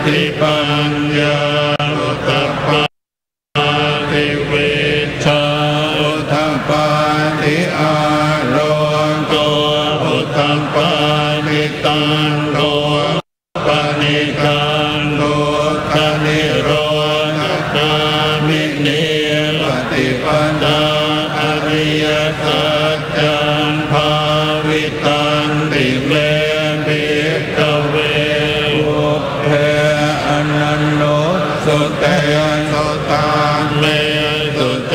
ติปัญญาอุตตปาติวิชาอุตตปาติอาโรโกอุตตปาติตังโกปณิตังโลกนิโรธคามิเนปฏิปทาอริยสัจจังภาวิตังติเมภิกขเวอุปเพอนันโนสุเตสุตังเมสุจ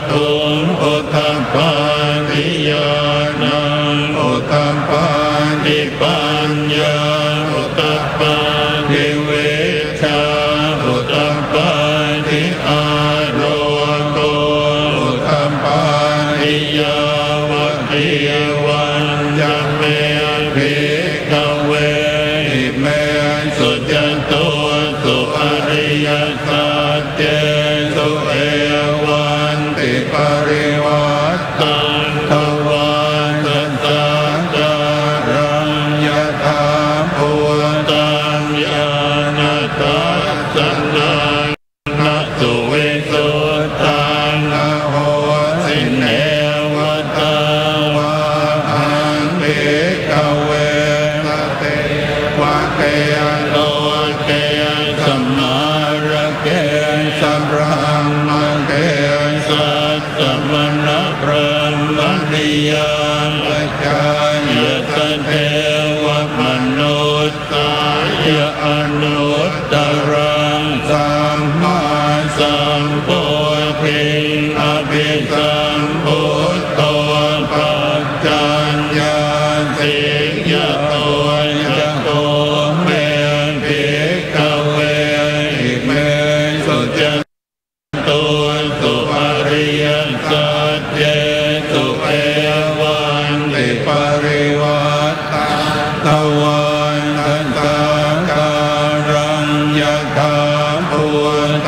ตุงอุทธัปปาติญาณังอุทธัปปาติปัญญาอุทธัปปาติวิชาอุทธัปปาติอาโรโกอุทธัปปาติยาวะเทวันจะเมภิกขเวอิเมสุจตุสุอริยสัจเจสุเอวันติปริวัตตังทวันตัสสะจารังยะถาภูตังญาณทัสสนังนะสุวิสุทธังนะโหสิเนวตาวะหังภิกขเวนะเตวะเกโลเกสัมมาระเกสัมรังมะเกสัสสะมณะพระมณียังปัจจายตเทวมนุสสายอนุตตรังสัมมาสัมพุทธิอภิสัมพุทโตปัจจัญญาสิยโตยโตเมภิกขเวอิเมสุจตุสุอริยสัจเจสุเอวันติปริวัตตังทวันตัสสะการังยะถาภู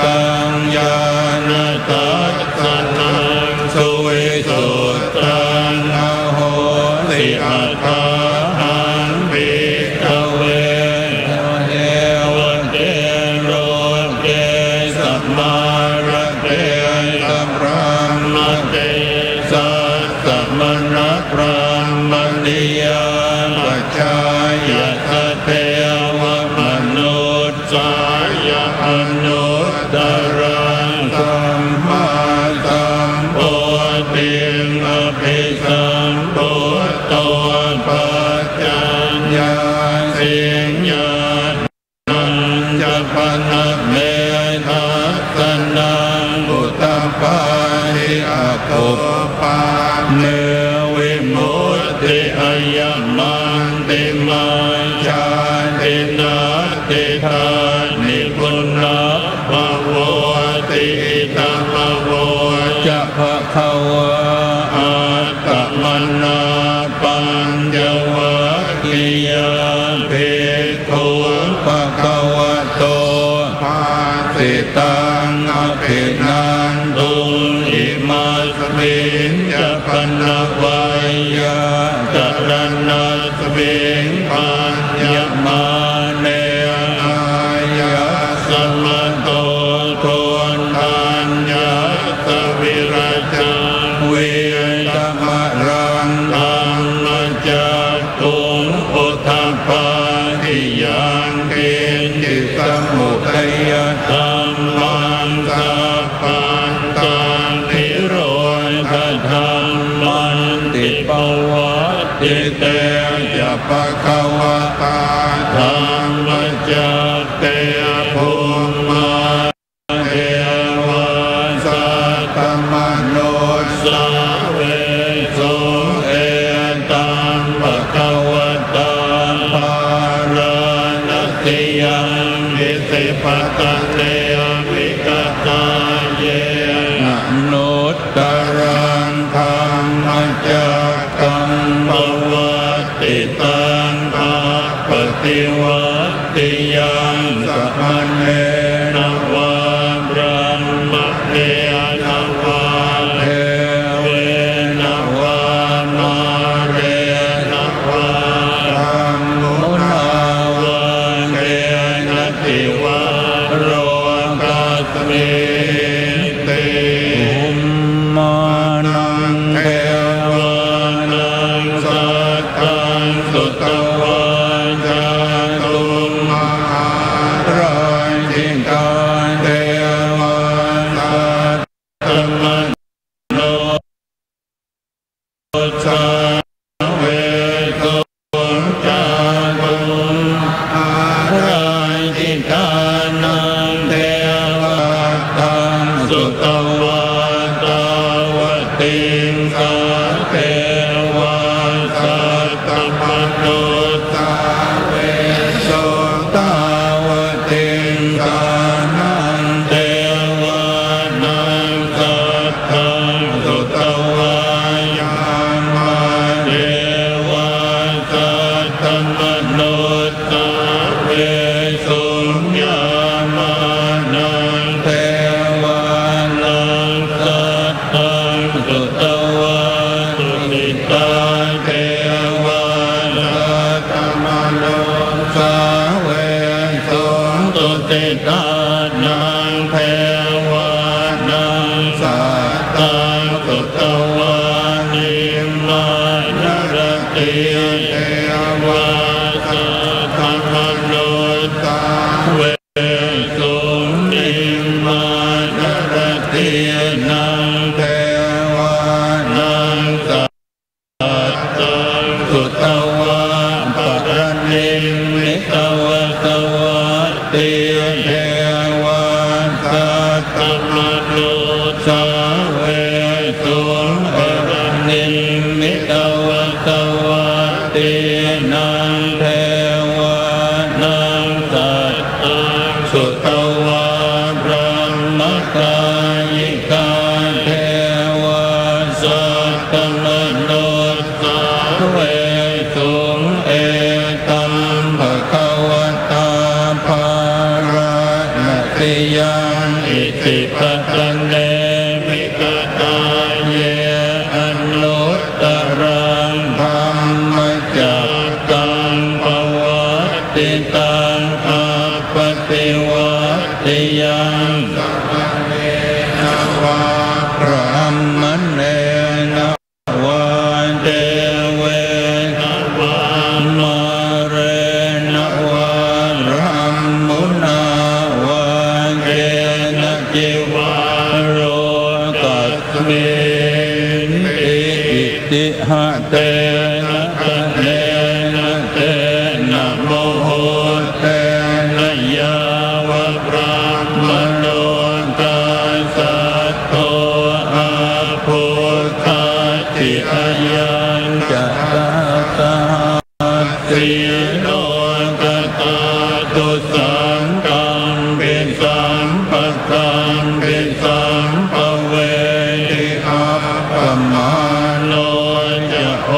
ตังญาณทัสสนังสุวิสุทธังนะโหติอัตถาหังภิกขเวเทวเทโรเกสัมมาระเกสัมรังมะเกสัสสะมณะพระมณียังปัจจายตเทวมนุสสายอนุตตรังสัมมาสัมพุทธิอภิสัมพุทโตปัจจัญญาสิญานังจะพนะเมทัสสนังอุตตปาทิอะคุปปาเนวิมุตติอะยมันติมัญชาตินาติธานิพุนนะภวติตังภวจะภะคะวะอัตตมนาปัญญวะกิยาภิกขุภะคะวะโตภาสิตังอภินันตุอิมัสมิงจะปนะวายะจรณัสมิงปัญญมาเนอายะสัมมโตโทนทัญญาสวิราจังเวตมะรังธัมมจักขุงอุทธัปปาทิยังเกจิสมุทัยธัมมังสัพพันตังนิโรธธัมมันติปวัตติเตจะภะคะวะตาธัมมจักเตภูมาเทวาสัตตมโนสาเวโสเอตัมภะคะวะตังภารณติยังวิสิปตังเนวิกตาเยนะโนตตรังธัมมจักกังภวัตติตังอาปฏิวัตติยังสัมมเนนะวะบรมเนนะวะเทเวนะวะมาเรนะวะธัมมุนาวะเกนะเท ติวะโรกัสมิติอุมมานังเทวานังสัตตังสุตวันจตุมหาราชิกาเทวาสัตตมโนสาเวตุจาตุมหาราชิกานังเทวาตังสุตวันตาวติงสาเทวาสัตตมโนสาเวสุตาวติงสานังเทวานังสัตตังสุตวายามาเทวาสัตตมโนสาเวสุญญามานังเทวานังสัตตังสุตวาสุนิตาเทวาสัตตมโนสาเวสุตุติตานังเทวานังสัตตังสุตวานิมานรติเทวาสัตตมโนสาเวสุนิมานรตินังเทวานังสัตตังสุตวาปรณิมิตวะตวะติเทวาสัตตมโนสาเวสุปรณิมิตวะตวะตินังเทวานังสัตตังสุตวาพระมกายิกาเทวาสัตตมโนสาเวสุเอตัมภควตาภารติยังอิติปัตเนมิกตาเยอนุตตรังธรรมจักตังปวัตติตังอัปปติวัตติยังสัพพเนนะวะพระมเนนะวะเทเวนะวะมาเรนะวะรัมมุนาวะเกนะจิวะโรกัสมิติอิติหะเตนะทะเนนะเตนะโมโหเตนะยาวะพระมโนตัสสะโตอะภูคาติอายัญจะตาตาติโนกตาตุสังกังเป็นสัมปตังเป็นสัมปเวทิอัปปมาโนจะโอ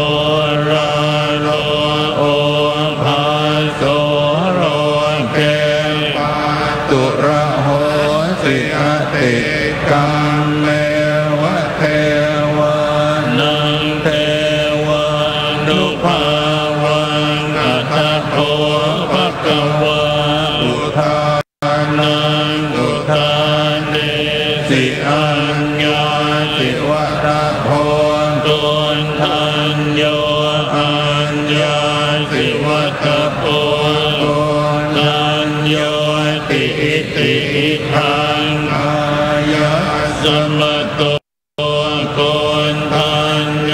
ราโลโอภาโสโรเกปาตุระโหสิอติกังเมวะเทวานังเทวานุภาวังอัตโตภควาอุทานังอุทาเนสิอัญญาสิวัตโพตุนทันโยอัญญาสิวัตโพตุนทันโยติอิติอิทังอายัสสมโตโกนทันโย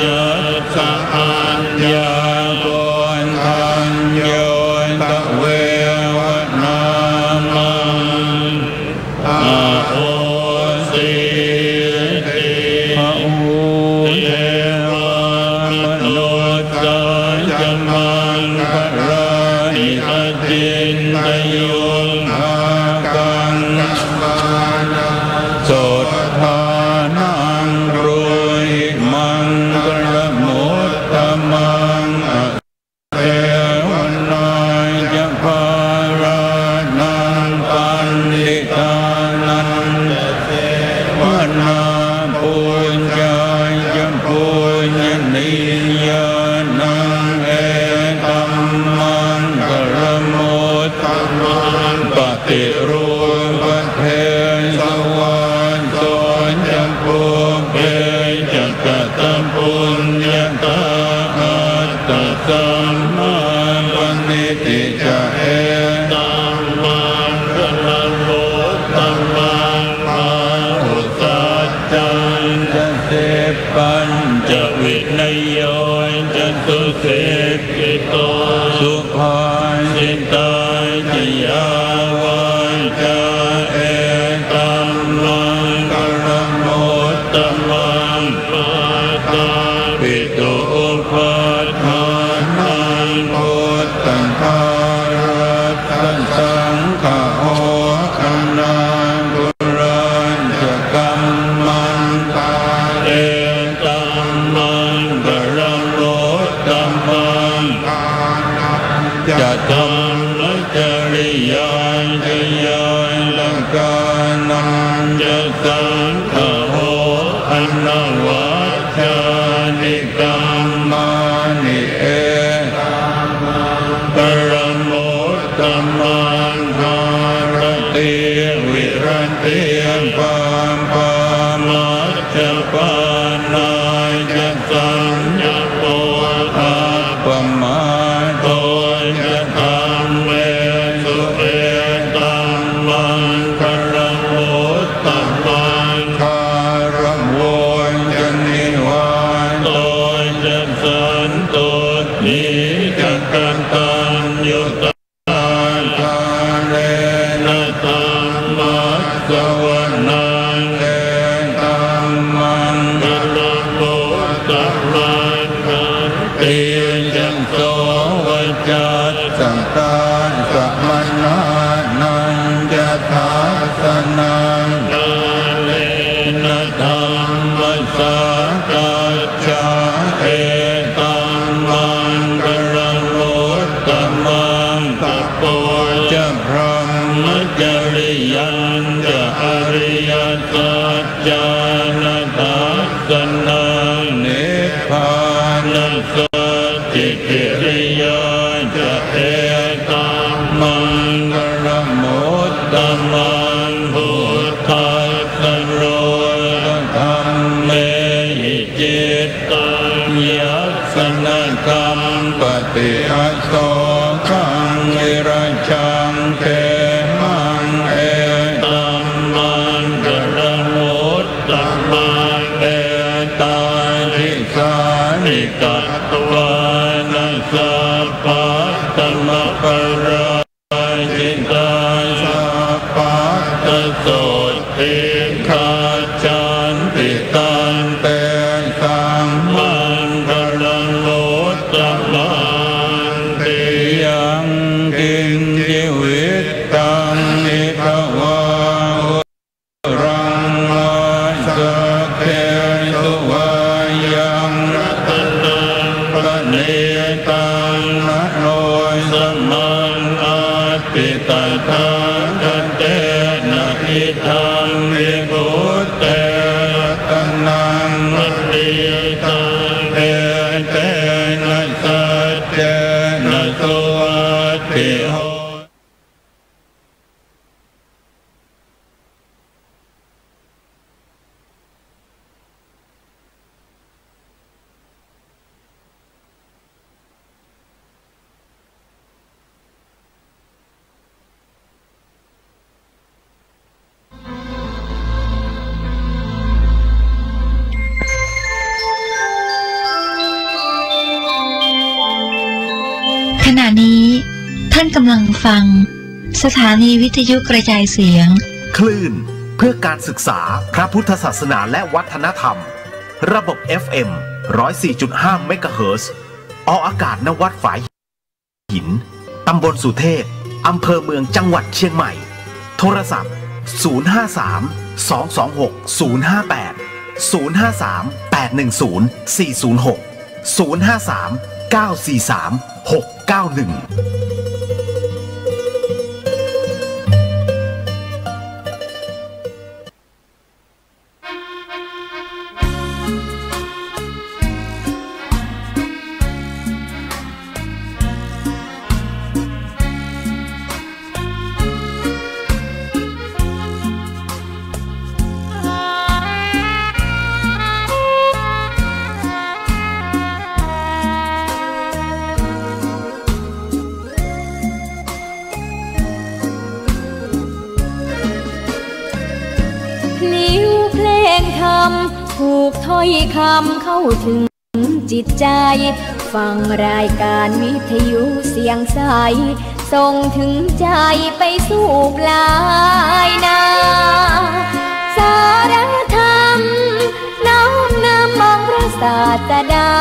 สะอัญญาโกนทันโยตะเววนามังอาโอสิติภะอุเทวามโนจายมังพระหิตจินตยุงอากังมานาโสทานังรุหิมังกรมุตตมังเทวนายจะภารานังปันติตานันเทวนาปุญญาจะปุญญนิยานังเอตัมมังกรมุตตมังปะ ติรูปเทสวรรค์โสจัมภูเปจักตัมปุญญาตาอัตตสัมมาปันนิติจะเอตัมมังคะนังโลตัมมังมาหุสัจจันจะเสปัญจวินัยโยจะตุเสกิโตสุภาสิตาจิยาวาจาเอตัมมังกรโมตตมังปาตาปิตุอุปัฏฐานังพุทธังภารัตถังสังฆะโอคะนังบุรัญจกัมมันตาเอตัมมังกรโมตตมังจะทำและจริยานจะยานลังกานังจะสังฆะโหอนวัชฌานิกรรมานิเอกรโมตตมังหารติวิรันติปัมปามัจจปานายจะสัญญโปธาปมาโตจะธรรมเมสุเอตัมมังคารโมตตมังคารโมจะนิวานโตจะสันตุนิจักขันตัญยุตตาคาเรนะตัมมัสสวนังเอตัมมังคารโมตตมังคันติจังโสวจัตสังฆาสัมมนานังจะทาสนังนาเลนะธัมมัสสะกัจจาเอตัมมังกรโมตตมังตัปโปจะพรหมจริยันจะอริยสัจจานะทัสสนังนิพพานัสสจิกิริยาจะเอตัมมังกรโมตตมังพุทธัสสะโรธัมเมหิจิตตังยัสสนะกัมปติอัสโสขังวิรัจฉังเขมังเอตัมมังกรโมตตมังเอตาทิสานิกัตตวานัสสะปัตตมะปะราจิตาสัพพะตโสติขาจันติตันเตสัมมังกรโมตตมังติยังกินจิวิตตังนิภวารังมาสเกสุวายังรัตนังปะเนตังนะโนสมังอาติตาทังกันเตนะอิทังวิบุตเตตนังมัตติตังเอเตนะสัจเจนะโสติโหขณะนี้ท่านกำลังฟังสถานีวิทยุกระจายเสียงคลื่นเพื่อการศึกษาพระพุทธศาสนาและวัฒนธรรมระบบ FM 104.5 เมกะเฮิรตซ์ออกอากาศณวัดฝายหินตำบลสุเทพอำเภอเมืองจังหวัดเชียงใหม่โทรศัพท์053-226-058 053-810-406 053-943-691 งธรรมถูกถ้อยคำเข้าถึงจิตใจฟังรายการวิทยุเสียงใสส่งถึงใจไปสู่ปลายนาสารธรรมน้อมนำมองพระศาสดา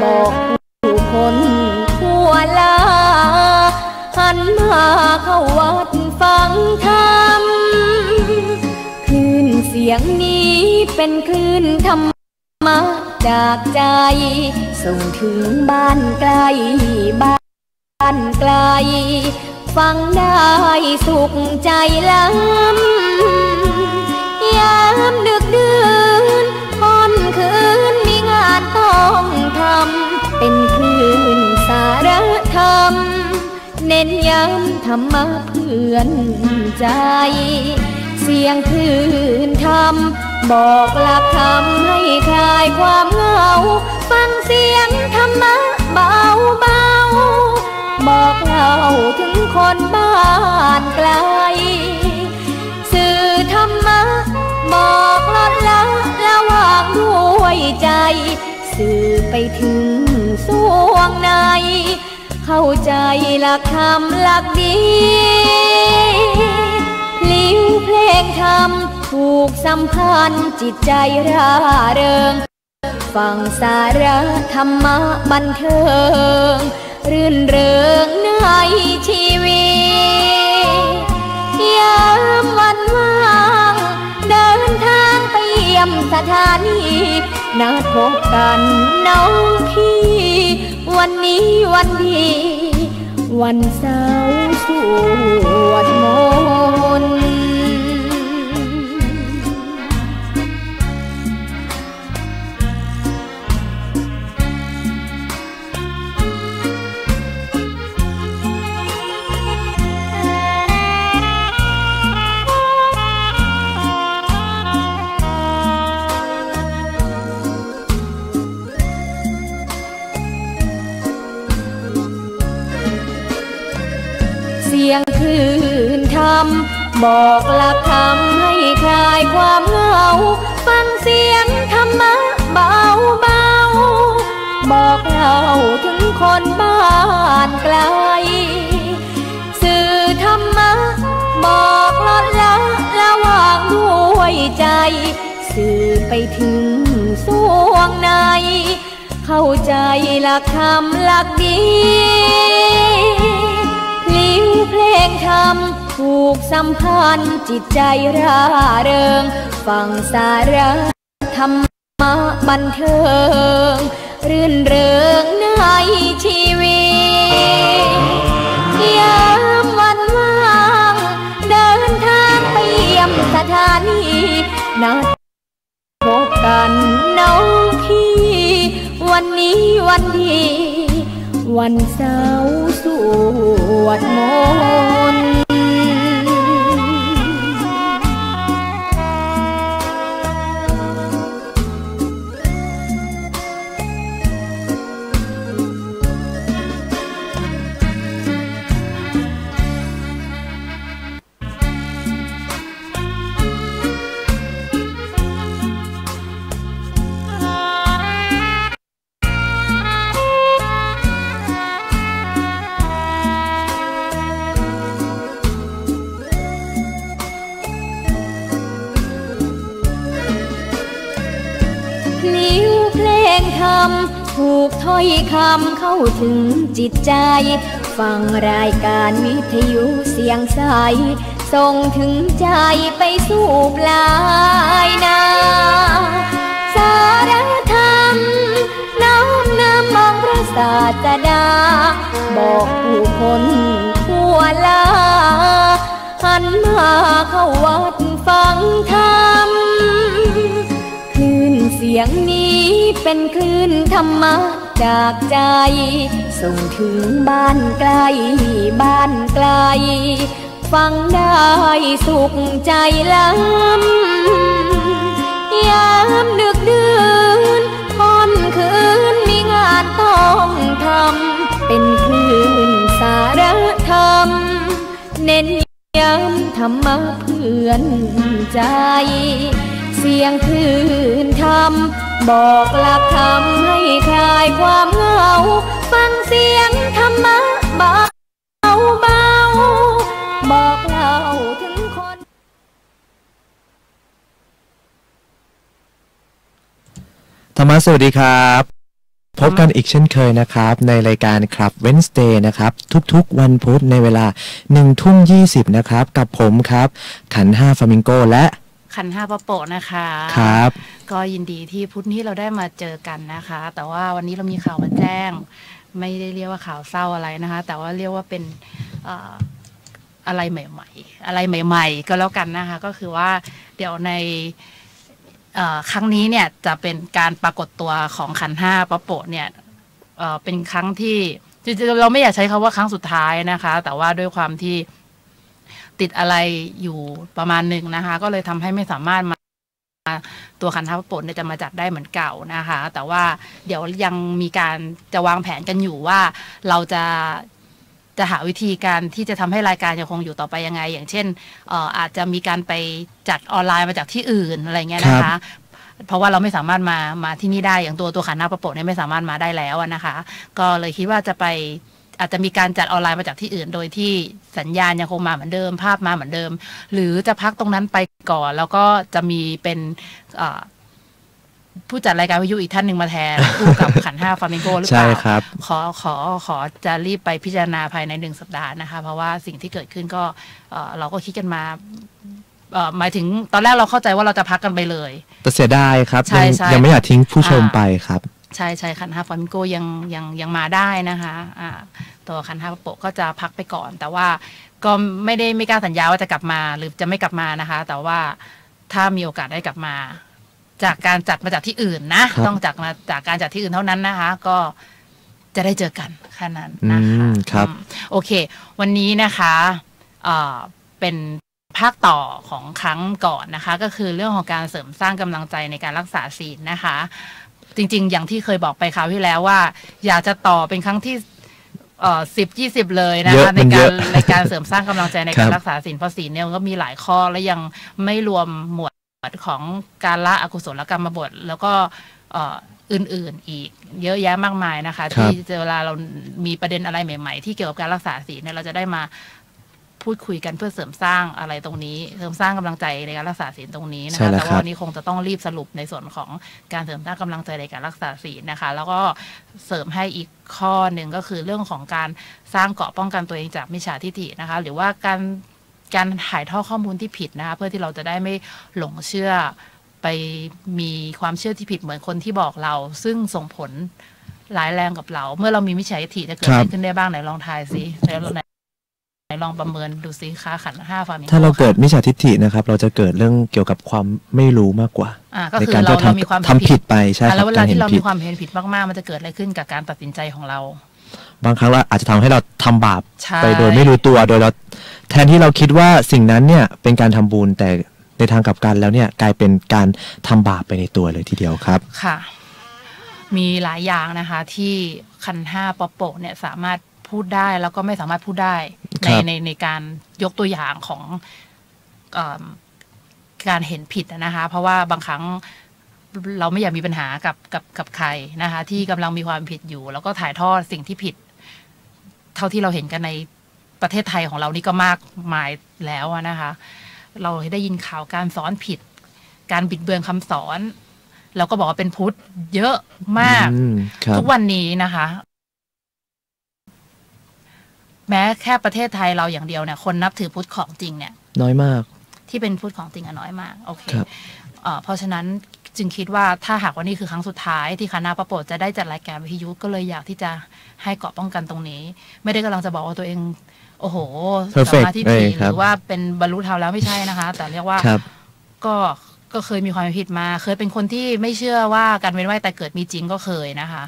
บอกผู้คนทั่วลาหันมาเข้าวัดฟังธรรมคลื่นเสียงนี้เป็นคลื่นธรรมะจากใจส่งถึงบ้านไกลบ้านไกลฟังได้สุขใจล้ำยามดึกดื่นค่ำคืนมีงานต้องทำเป็นคลื่นสารธรรมเน้นย้ำธรรมะเพื่อนใจเสียงคลื่นธรรมบอกหลักธรรมให้คลายความเหงาฟังเสียงธรรมะเบาเบาบอกเล่าถึงคนบ้านไกลสื่อธรรมะบอกลดละระหว่างด้วยใจสื่อไปถึงสวงในเข้าใจหลักธรรมหลักดีลิ้วเพลงธรรมถูกสัมพันธ์จิตใจร่าเริงฟังสาระธรรมะบันเทิงรื่นเริงในชีวิตยามวันว่างเดินทางไปเยี่ยมสถานีนัดพบกันน้องพี่วันนี้วันดีวันเสาร์สวดมนต์เสียงคลื่นธรรมบอกหลักธรรมให้คลายความเหงาฟังเสียงธรรมะเบาเบาบอกเล่าถึงคนบ้านไกลสื่อธรรมะบอกลดละระหว่างด้วยใจสื่อไปถึงสวงในเข้าใจหลักธรรมหลักดีลิ้วเพลงธรรมถูกสัมพันธ์จิตใจร่าเริงฟังสาระธรรมะบันเทิงรื่นเริงในชีวิตยามวันว่างเดินทางไปเยี่ยมสถานีนัดพบกันน้องพี่วันนี้วันดีวันเสาร์สวดมนต์ถูกถ้อยคำเข้าถึงจิตใจฟังรายการวิทยุเสียงใสส่งถึงใจไปสู่ปลายนาสารธรรมน้อมนำมองพระศาสดาบอกผู้คนทั่วลาหันมาเข้าวัดฟังธรรมคลื่นเสียงนี้เป็นคลื่นธรรมะจากใจส่งถึงบ้านไกลบ้านไกลฟังได้สุขใจล้ำยามดึกดื่นค่ำคืนมีงานต้องทำเป็นคลื่นสารธรรมเน้นย้ำธรรมะเพื่อนใจ สียงคลื่นธรรมบอกหลักธรรมให้คลายความเหงาฟังเสียงธรรมะเบาเบาบอกเล่าถึงคนธรรมะสวัสดีครับพบกันอีกเช่นเคยนะครับในรายการครับ Wednesday นะครับทุกๆวันพุธในเวลา 19:20 นะครับกับผมครับขัน5ฟามิงโกและขัน5ปะโปะนะคะครับก็ยินดีที่พุธนี้เราได้มาเจอกันนะคะแต่ว่าวันนี้เรามีข่าวมาแจ้งไม่ได้เรียกว่าข่าวเศร้าอะไรนะคะแต่ว่าเรียกว่าเป็นอะไรใหม่ๆอะไรใหม่ๆก็แล้วกันนะคะก็คือว่าเดี๋ยวในครั้งนี้เนี่ยจะเป็นการปรากฏตัวของขัน5ปะโปะเนี่ยเป็นครั้งที่จริงๆเราไม่อยากใช้คำว่าครั้งสุดท้ายนะคะแต่ว่าด้วยความที่ติดอะไรอยู่ประมาณหนึ่งนะคะก็เลยทำให้ไม่สามารถมาตัวขัน5ปะโปะเนี่ยจะมาจัดได้เหมือนเก่านะคะแต่ว่าเดี๋ยวยังมีการจะวางแผนกันอยู่ว่าเราจะหาวิธีการที่จะทำให้รายการยังคงอยู่ต่อไปยังไงอย่างเช่นอาจจะมีการไปจัดออนไลน์มาจากที่อื่นอะไรเงี้ยนะคะเพราะว่าเราไม่สามารถมาที่นี่ได้อย่างตัวขัน5ปะโปะเนี่ยไม่สามารถมาได้แล้วนะคะก็เลยคิดว่าจะไปอาจจะมีการจัดออนไลน์มาจากที่อื่นโดยที่สัญญาณยังคงมาเหมือนเดิมภาพมาเหมือนเดิมหรือจะพักตรงนั้นไปก่อนแล้วก็จะมีเป็นผู้จัดรายการวิทยุอีกท่านหนึ่งมาแทนคู่กับขัน5ฟามิงโกหรือเปล่าใช่ครับขอจะรีบไปพิจารณาภายใน1 สัปดาห์นะคะเพราะว่าสิ่งที่เกิดขึ้นก็เราก็คิดกันมาหมายถึงตอนแรกเราเข้าใจว่าเราจะพักกันไปเลยแต่เสียดายครับยังไม่อยากทิ้งผู้ชมไปครับใช่ขัน5ฟามิงโกยังมาได้นะคะตัวขัน5ปะโปะก็จะพักไปก่อนแต่ว่าก็ไม่กล้าสัญญาว่าจะกลับมาหรือจะไม่กลับมานะคะแต่ว่าถ้ามีโอกาสได้กลับมาจากการจัดมาจากที่อื่นนะต้องจากการจัดที่อื่นเท่านั้นนะคะก็จะได้เจอกันแค่นั้นนะคะครับโอเควันนี้นะคะเป็นภาคต่อของครั้งก่อนนะคะก็คือเรื่องของการเสริมสร้างกำลังใจในการรักษาศีลนะคะจริงๆอย่างที่เคยบอกไปคราวที่แล้วว่าอยากจะต่อเป็นครั้งที่10-20เลยนะคะในการเสริมสร้างกำลังใจในการรักษาศีลเพราะศีลเนี่ยก็มีหลายข้อและยังไม่รวมหมวดของการละอกุศลกรรมบทแล้วก็อื่นๆอีกเยอะแยะมากมายนะคะที่เวลาเรามีประเด็นอะไรใหม่ๆที่เกี่ยวกับการรักษาศีลเนี่ยเราจะได้มาพูดคุยกันเพื่อเสริมสร้างอะไรตรงนี้เสริมสร้างกำลังใจในการรักษาศีลตรงนี้นะคะแต่ว่าวันนี้คงจะต้องรีบสรุปในส่วนของการเสริมสร้างกำลังใจในการรักษาศีลนะคะแล้วก็เสริมให้อีกข้อหนึ่งก็คือเรื่องของการสร้างเกราะป้องกันตัวเองจากมิจฉาทิฏฐินะคะหรือว่าการถ่ายทอดข้อมูลที่ผิดนะคะเพื่อที่เราจะได้ไม่หลงเชื่อไปมีความเชื่อที่ผิดเหมือนคนที่บอกเราซึ่งส่งผลร้ายแรงกับเราเมื่อเรามีมิจฉาทิฏฐิจะเกิดอะไรขึ้นได้บ้างไหนลองทายซิแล้วไหนลองประเมินดูซิค่าขัน5ฟามิงโกถ้าเราเกิดมิจฉาทิฏฐินะครับเราจะเกิดเรื่องเกี่ยวกับความไม่รู้มากกว่าก็คือเรามีความทำผิดไปใช่แล้วเวลาที่เรามีความเห็นผิดมากๆมันจะเกิดอะไรขึ้นกับการตัดสินใจของเราบางครั้งเราอาจจะทำให้เราทำบาปไปโดยไม่รู้ตัวโดยเราแทนที่เราคิดว่าสิ่งนั้นเนี่ยเป็นการทำบุญแต่ในทางกลับกันแล้วเนี่ยกลายเป็นการทำบาปไปในตัวเลยทีเดียวครับค่ะมีหลายอย่างนะคะที่ขัน5ปะโปะเนี่ยสามารถพูดได้แล้วก็ไม่สามารถพูดได้ในการยกตัวอย่างของการเห็นผิดนะคะเพราะว่าบางครั้งเราไม่อยากมีปัญหากับใครนะคะที่กำลังมีความผิดอยู่แล้วก็ถ่ายทอดสิ่งที่ผิดเท่าที่เราเห็นกันในประเทศไทยของเรานี่ก็มากมายแล้วนะคะเราได้ยินข่าวการสอนผิดการบิดเบือนคำสอนแล้วก็บอกว่าเป็นพุทธเยอะมากทุกวันนี้นะคะแม้แค่ประเทศไทยเราอย่างเดียวเนี่ยคนนับถือพุทธของจริงเนี่ยน้อยมากที่เป็นพุทธของจริงน้อยมากโอเคเพราะฉะนั้นจึงคิดว่าถ้าหากว่านี่คือครั้งสุดท้ายที่คณะปะโปะจะได้จัดรายการวิทยุก็เลยอยากที่จะให้เกราะป้องกันตรงนี้ไม่ได้กำลังจะบอกว่าตัวเองโอ้โหสมาธิดีหรือว่าเป็นบรรลุธรรมแล้วไม่ใช่นะคะแต่เรียกว่าก็เคยมีความผิดมาเคยเป็นคนที่ไม่เชื่อว่าการเวียนว่ายตายเกิดมีจริงก็เคยนะคะ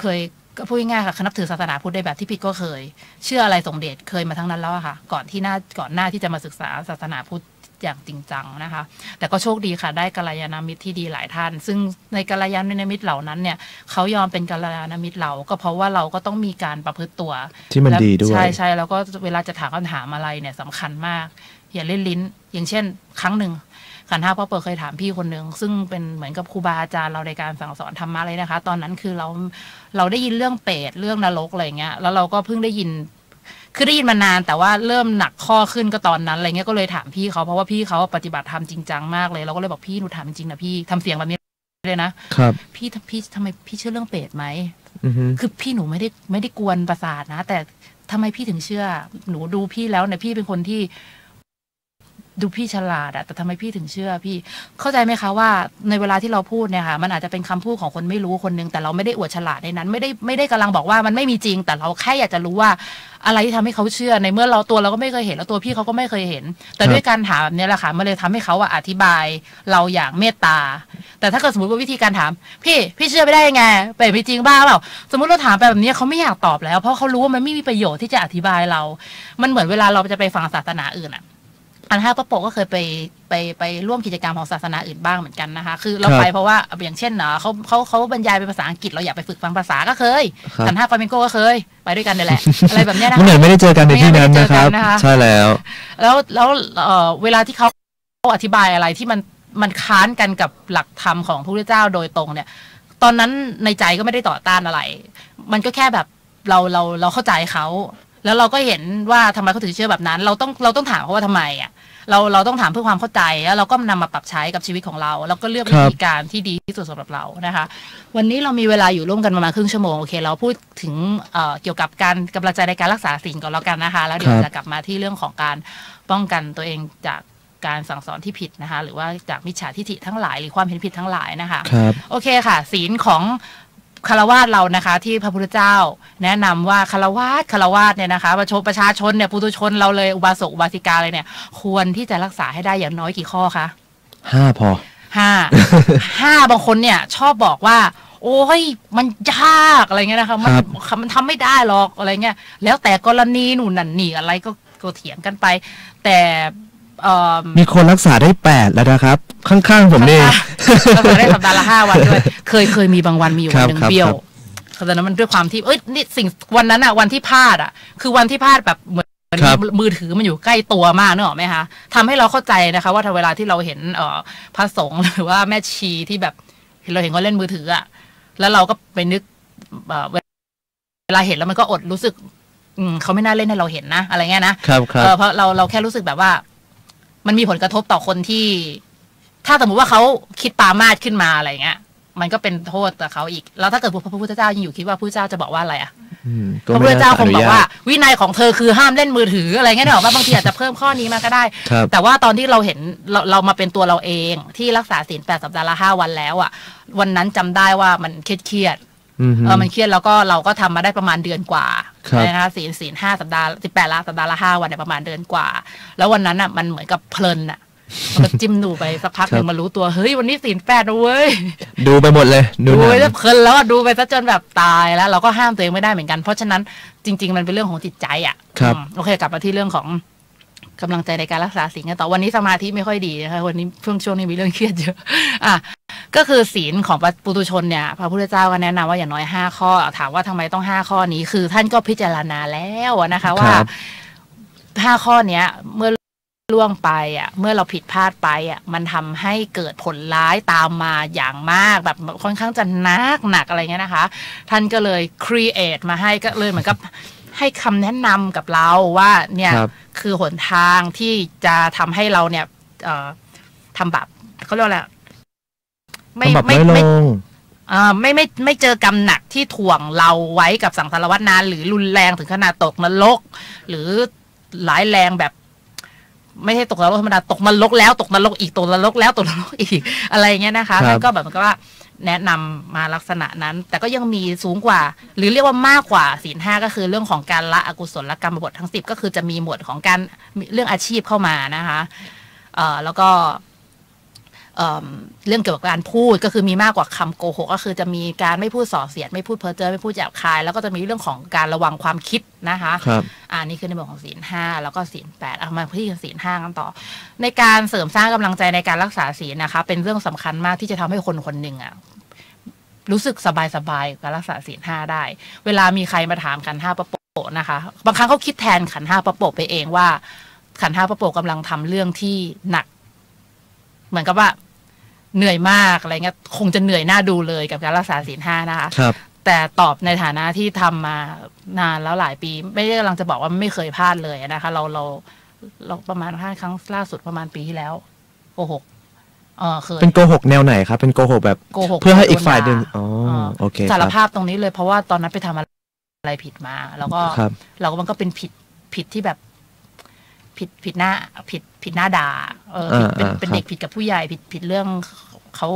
เคยก็พูดง่ายๆค่ะนับถือศาสนาพุทธได้แบบที่ผิดก็เคยเชื่ออะไรสมเด็จเคยมาทั้งนั้นแล้วค่ะก่อนหน้าที่จะมาศึกษาศาสนาพุทธอย่างจริงจังนะคะแต่ก็โชคดีค่ะได้กัลยาณมิตรที่ดีหลายท่านซึ่งในกัลยาณมิตรเหล่านั้นเนี่ยเขายอมเป็นกัลยาณมิตรเราก็เพราะว่าเราก็ต้องมีการประพฤติตัวที่มันดีด้วยใช่แล้วก็เวลาจะถามคำถามอะไรเนี่ยสำคัญมากอย่าเล่นลิ้นอย่างเช่นครั้งหนึ่ง ขันธ์ห้าพ่อเปิดเคยถามพี่คนหนึ่งซึ่งเป็นเหมือนกับครูบาอาจารย์เราในการสั่งสอนธรรมะเลยนะคะตอนนั้นคือเราได้ยินเรื่องเปรตเรื่องนรกอะไรเงี้ยแล้วเราก็เพิ่งได้ยินคือได้ยินมานานแต่ว่าเริ่มหนักข้อขึ้นก็ตอนนั้นอะไรเงี้ยก็เลยถามพี่เขาเพราะว่าพี่เขาปฏิบัติธรรมจริงจังมากเลยเราก็เลยบอกพี่หนูถามจริงๆนะพี่ทำเสียงแบบนี้เลยนะครับพี่ทำไมพี่เชื่อเรื่องเปรตไหมคือพี่หนูไม่ได้กวนประสาทนะแต่ทำไมพี่ถึงเชื่อหนูดูพี่แล้วเนี่ยพี่เป็นคนที่ดูพี่ฉลาดอะแต่ทำไมพี่ถึงเชื่อพี่เข้าใจไหมคะว่าในเวลาที่เราพูดเนี่ยค่ะมันอาจจะเป็นคำพูดของคนไม่รู้คนนึงแต่เราไม่ได้อวดฉลาดในนั้นไม่ได้กำลังบอกว่ามันไม่มีจริงแต่เราแค่อยากจะรู้ว่าอะไรที่ทำให้เขาเชื่อในเมื่อเราก็ไม่เคยเห็นแล้วตัวพี่เขาก็ไม่เคยเห็นแต่ด้วยการถามแบบนี้แหละค่ะมันเลยทำให้เขาอธิบายเราอย่างเมตตาแต่ถ้าเกิดสมมติว่าวิธีการถามพี่เชื่อไม่ได้ยังไงเป็นไม่จริงบ้าเปล่าสมมติเราถามแบบนี้เขาไม่อยากตอบแล้วเพราะเขารู้ว่ามันไม่มีประโยชน์ที่จะอธิบายเรามันเหมือนเวลาเราจะไปฟังศาสนาอื่นอะอันห้าพระโปก็เคยไปร่วมกิจกรรมของศาสนาอื่นบ้างเหมือนกันนะคะคือเราไปเพราะว่าอย่างเช่นเขาบรรยายเป็นภาษาอังกฤษเราอยากไปฝึกฟังภาษาก็เคยอันห้าฟลาเมนโกก็เคยไปด้วยกันนี่แหละอะไรแบบนี้นะคะไม่ได้เจอกันในที่นั้นนะครับใช่แล้วเวลาที่เขาอธิบายอะไรที่มันค้านกันกับหลักธรรมของพระพุทธเจ้าโดยตรงเนี่ยตอนนั้นในใจก็ไม่ได้ต่อต้านอะไรมันก็แค่แบบเราเข้าใจเขาแล้วเราก็เห็นว่าทำไมเขาถึงเชื่อแบบนั้นเราต้องถามเขาว่าทำไมอ่ะเราต้องถามเพื่อความเข้าใจแล้วเราก็นำมาปรับใช้กับชีวิตของเราแล้วก็เลือกวิธีการที่ดีที่สุดสำหรับเรานะคะวันนี้เรามีเวลาอยู่ร่วมกันประมาณครึ่งชั่วโมงโอเคเราพูดถึงเกี่ยวกับการกำลังใจในการรักษาศีลก่อนแล้วกันนะคะแล้วเดี๋ยวจะกลับมาที่เรื่องของการป้องกันตัวเองจากการสั่งสอนที่ผิดนะคะหรือว่าจากมิจฉาทิฏฐิทั้งหลายหรือความเห็นผิดทั้งหลายนะคะโอเคค่ะศีลของคฤหัสถ์เรานะคะที่พระพุทธเจ้าแนะนำว่าคฤหัสถ์เนี่ยนะคะประชาชนเนี่ยปุถุชนเราเลยอุบาสกอุบาสิกาเลยเนี่ยควรที่จะรักษาให้ได้อย่างน้อยกี่ข้อคะ5 พอ5 บางคนเนี่ยชอบบอกว่าโอ้ยมันยากอะไรเงี้ยนะคะมันทำไม่ได้หรอกอะไรเงี้ยแล้วแต่กรณีหนูนั่นนี่อะไรก็เถียงกันไปแต่มีคนรักษาได้8แล้วนะครับข้างๆผมนี่รักษาได้สัปดาห์ละ5 วันด้วยเคยมีบางวันมีอยู่วันนึงเบี้ยวแต่นั้นมันด้วยความที่นี่สิ่งวันนั้นอ่ะวันที่พลาดอ่ะคือวันที่พลาดแบบเหมือนมือถือมันอยู่ใกล้ตัวมากนึกออกไหมคะทำให้เราเข้าใจนะคะว่าเวลาที่เราเห็นพระสงฆ์หรือว่าแม่ชีที่แบบเราเห็นเขาเล่นมือถืออ่ะแล้วเราก็ไปนึกเวลาเห็นแล้วมันก็อดรู้สึกเขาไม่น่าเล่นให้เราเห็นนะอะไรเงี้ยนะเพราะเราแค่รู้สึกแบบว่ามันมีผลกระทบต่อคนที่ถ้าสมมติว่าเขาคิดปามาสขึ้นมาอะไรเงี้ยมันก็เป็นโทษต่อเขาอีกแล้วถ้าเกิดพระพุทธเจ้ายังอยู่คิดว่าพระพุทธเจ้าจะบอกว่าอะไรอ่ะพระพุทธเจ้าคงบอกว่าวินัยของเธอคือห้ามเล่นมือถืออะไรเงี้ยเนอะว่าบางทีอาจจะเพิ่มข้อนี้มาก็ได้แต่ว่าตอนที่เราเห็นเรามาเป็นตัวเราเองที่รักษาศีล8 สัปดาห์ละ 5 วันแล้วอ่ะวันนั้นจำได้ว่ามันเครียดมันเครียดแล้วก็เราก็ทำมาได้ประมาณเดือนกว่านะคะศีล5 สัปดาห์18 สัปดาห์ละ 5 วันเนี่ยประมาณเดือนกว่าแล้ววันนั้นอ่ะมันเหมือนกับเพลินอ่ะก็จิ้มดูไปสักพักหนึ่งมารู้ตัวเฮ้ยวันนี้ศีล8นะเว้ยดูไปหมดเลยดูไปแล้วเพลินแล้วดูไปซะจนแบบตายแล้วเราก็ห้ามตัวเองไม่ได้เหมือนกันเพราะฉะนั้นจริงๆมันเป็นเรื่องของจิตใจอ่ะโอเคกลับมาที่เรื่องของกำลังใจในการรักษาศีลกันต่อวันนี้สมาธิไม่ค่อยดีนะคะวันนี้ช่วงนี้มีเรื่องเครียดเยอะก็คือศีลของปุถุชนเนี่ยพระพุทธเจ้าก็แนะนำว่าอย่างน้อย5 ข้อถามว่าทำไมต้อง5 ข้อนี้คือท่านก็พิจารณาแล้วนะคะว่า5 ข้อเนี้ยเมื่อล่วงไปเมื่อเราผิดพลาดไปมันทำให้เกิดผลร้ายตามมาอย่างมากแบบค่อนข้างจะหนักอะไรเงี้ยนะคะท่านก็เลยครีเอทมาให้ก็เลยเหมือนกับให้คำแนะนำกับเราว่าเนี่ยคือหนทางที่จะทำให้เราเนี่ยทำแบบเขาเรียกอะไรไม่เจอกรรมหนักที่ถ่วงเราไว้กับสังสารวัฏนานหรือรุนแรงถึงขนาดตกนรกหรือหลายแรงแบบไม่ใช่ตกนรกธรรมดาตกนรกแล้วตกนรกอีกตกนรกแล้วตกนรกอีกอะไรเงี้ยนะคะท่านก็แบบมันก็ว่าแนะนำมาลักษณะนั้นแต่ก็ยังมีสูงกว่าหรือเรียกว่ามากกว่าศีล5ก็คือเรื่องของการละอกุศลกรรมบททั้ง10ก็คือจะมีหมวดของการเรื่องอาชีพเข้ามานะคะแล้วก็เรื่องเกี่ยวกับการพูดก็คือมีมากกว่าคำโกหกก็คือจะมีการไม่พูดส่อเสียดไม่พูดเพ้อเจ้อไม่พูดหยาบคายแล้วก็จะมีเรื่องของการระวังความคิดนะคะนี่คือในบทของศีล5แล้วก็ศีล8มาที่ศีล5กันต่อในการเสริมสร้างกำลังใจในการรักษาศีลนะคะเป็นเรื่องสำคัญมากที่จะทำให้คนคนหนึ่งรู้สึกสบายกับการรักษาศีล5ได้เวลามีใครมาถามขันธ์5 ปะโปะนะคะบางครั้งเขาคิดแทนขันธ์5 ปะโปะไปเองว่าขันธ์5 ปะโปะกำลังทำเรื่องที่หนัก เหมือนกับว่าเหนื่อยมากอะไรเงี้ยคงจะเหนื่อยน่าดูเลยกับการรักษาศีล 5นะคะครับแต่ตอบในฐานะที่ทำมานานแล้วหลายปีไม่ได้กำลังจะบอกว่าไม่เคยพลาดเลยนะคะเราประมาณ5 ครั้งล่าสุดประมาณปีที่แล้วโกหกเคยเป็นโกหกแนวไหนครับเป็นโกหกแบบโกหกเพื่อให้อีกฝ่ายหนึ่งโอเคสารภาพตรงนี้เลยเพราะว่าตอนนั้นไปทำอะไรผิดมาแล้วก็มันก็เป็นผิดที่แบบผิดหน้าด่าเป็นเด็กผิดกับผู้ใหญ่ผิดเรื่องเขา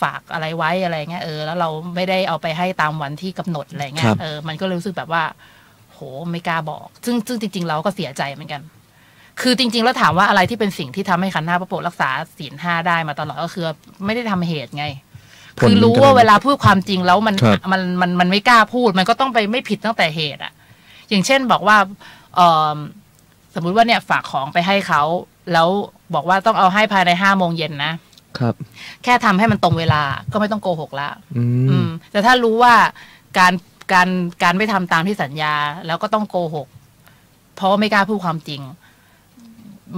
ฝากอะไรไว้อะไรเงี้ยแล้วเราไม่ได้เอาไปให้ตามวันที่กำหนดอะไรเงี้ยมันก็รู้สึกแบบว่าโหไม่กล้าบอกซึ่งจริงๆเราก็เสียใจเหมือนกันคือจริงๆแล้วถามว่าอะไรที่เป็นสิ่งที่ทำให้ขันธ์ 5 พระโปรดรักษาศีล 5ได้มาตลอดก็คือไม่ได้ทำเหตุไงคือรู้ว่าเวลาพูดความจริงแล้วมันไม่กล้าพูดมันก็ต้องไปไม่ผิดตั้งแต่เหตุอะอย่างเช่นบอกว่าสมมุติว่าเนี่ยฝากของไปให้เขาแล้วบอกว่าต้องเอาให้ภายใน5 โมงเย็นนะครับแค่ทำให้มันตรงเวลาก็ไม่ต้องโกหกละแต่ถ้ารู้ว่าการไม่ทำตามที่สัญญาแล้วก็ต้องโกหกเพราะไม่กล้าพูดความจริง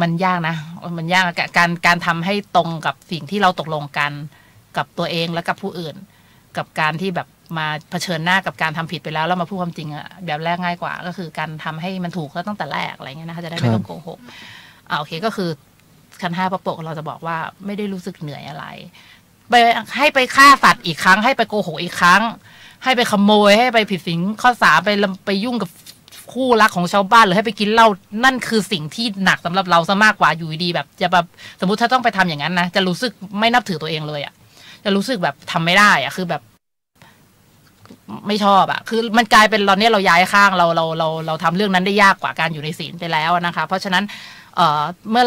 มันยากนะมันยากการทำให้ตรงกับสิ่งที่เราตกลงกันกับตัวเองและกับผู้อื่นกับการที่แบบมาเผชิญหน้ากับการทำผิดไปแล้วมาพูดความจริงอะแบบแรกง่ายกว่าก็คือการทำให้มันถูกตั้งแต่แรกอะไรเงี้ยนะคะจะได้ไม่ต้องโกหกโอเคก็คือขันธ์ 5 พระโปรดเราจะบอกว่าไม่ได้รู้สึกเหนื่อยอะไรไปให้ไปฆ่าสัตว์อีกครั้งให้ไปโกหกอีกครั้งให้ไปขโมยให้ไปผิดศีลข้อ 3ไปยุ่งกับคู่รักของชาวบ้านหรือให้ไปกินเหล้านั่นคือสิ่งที่หนักสำหรับเราซะมากกว่าอยู่ดีแบบจะแบบสมมติถ้าต้องไปทำอย่างนั้นนะจะรู้สึกไม่นับถือตัวเองเลยอะจะรู้สึกแบบทำไม่ได้อะคือแบบไม่ชอบอะคือมันกลายเป็นตอนนี้เราย้ายข้างเราทำเรื่องนั้นได้ยากกว่าการอยู่ในศีลไปแล้วนะคะเพราะฉะนั้นเมื่อ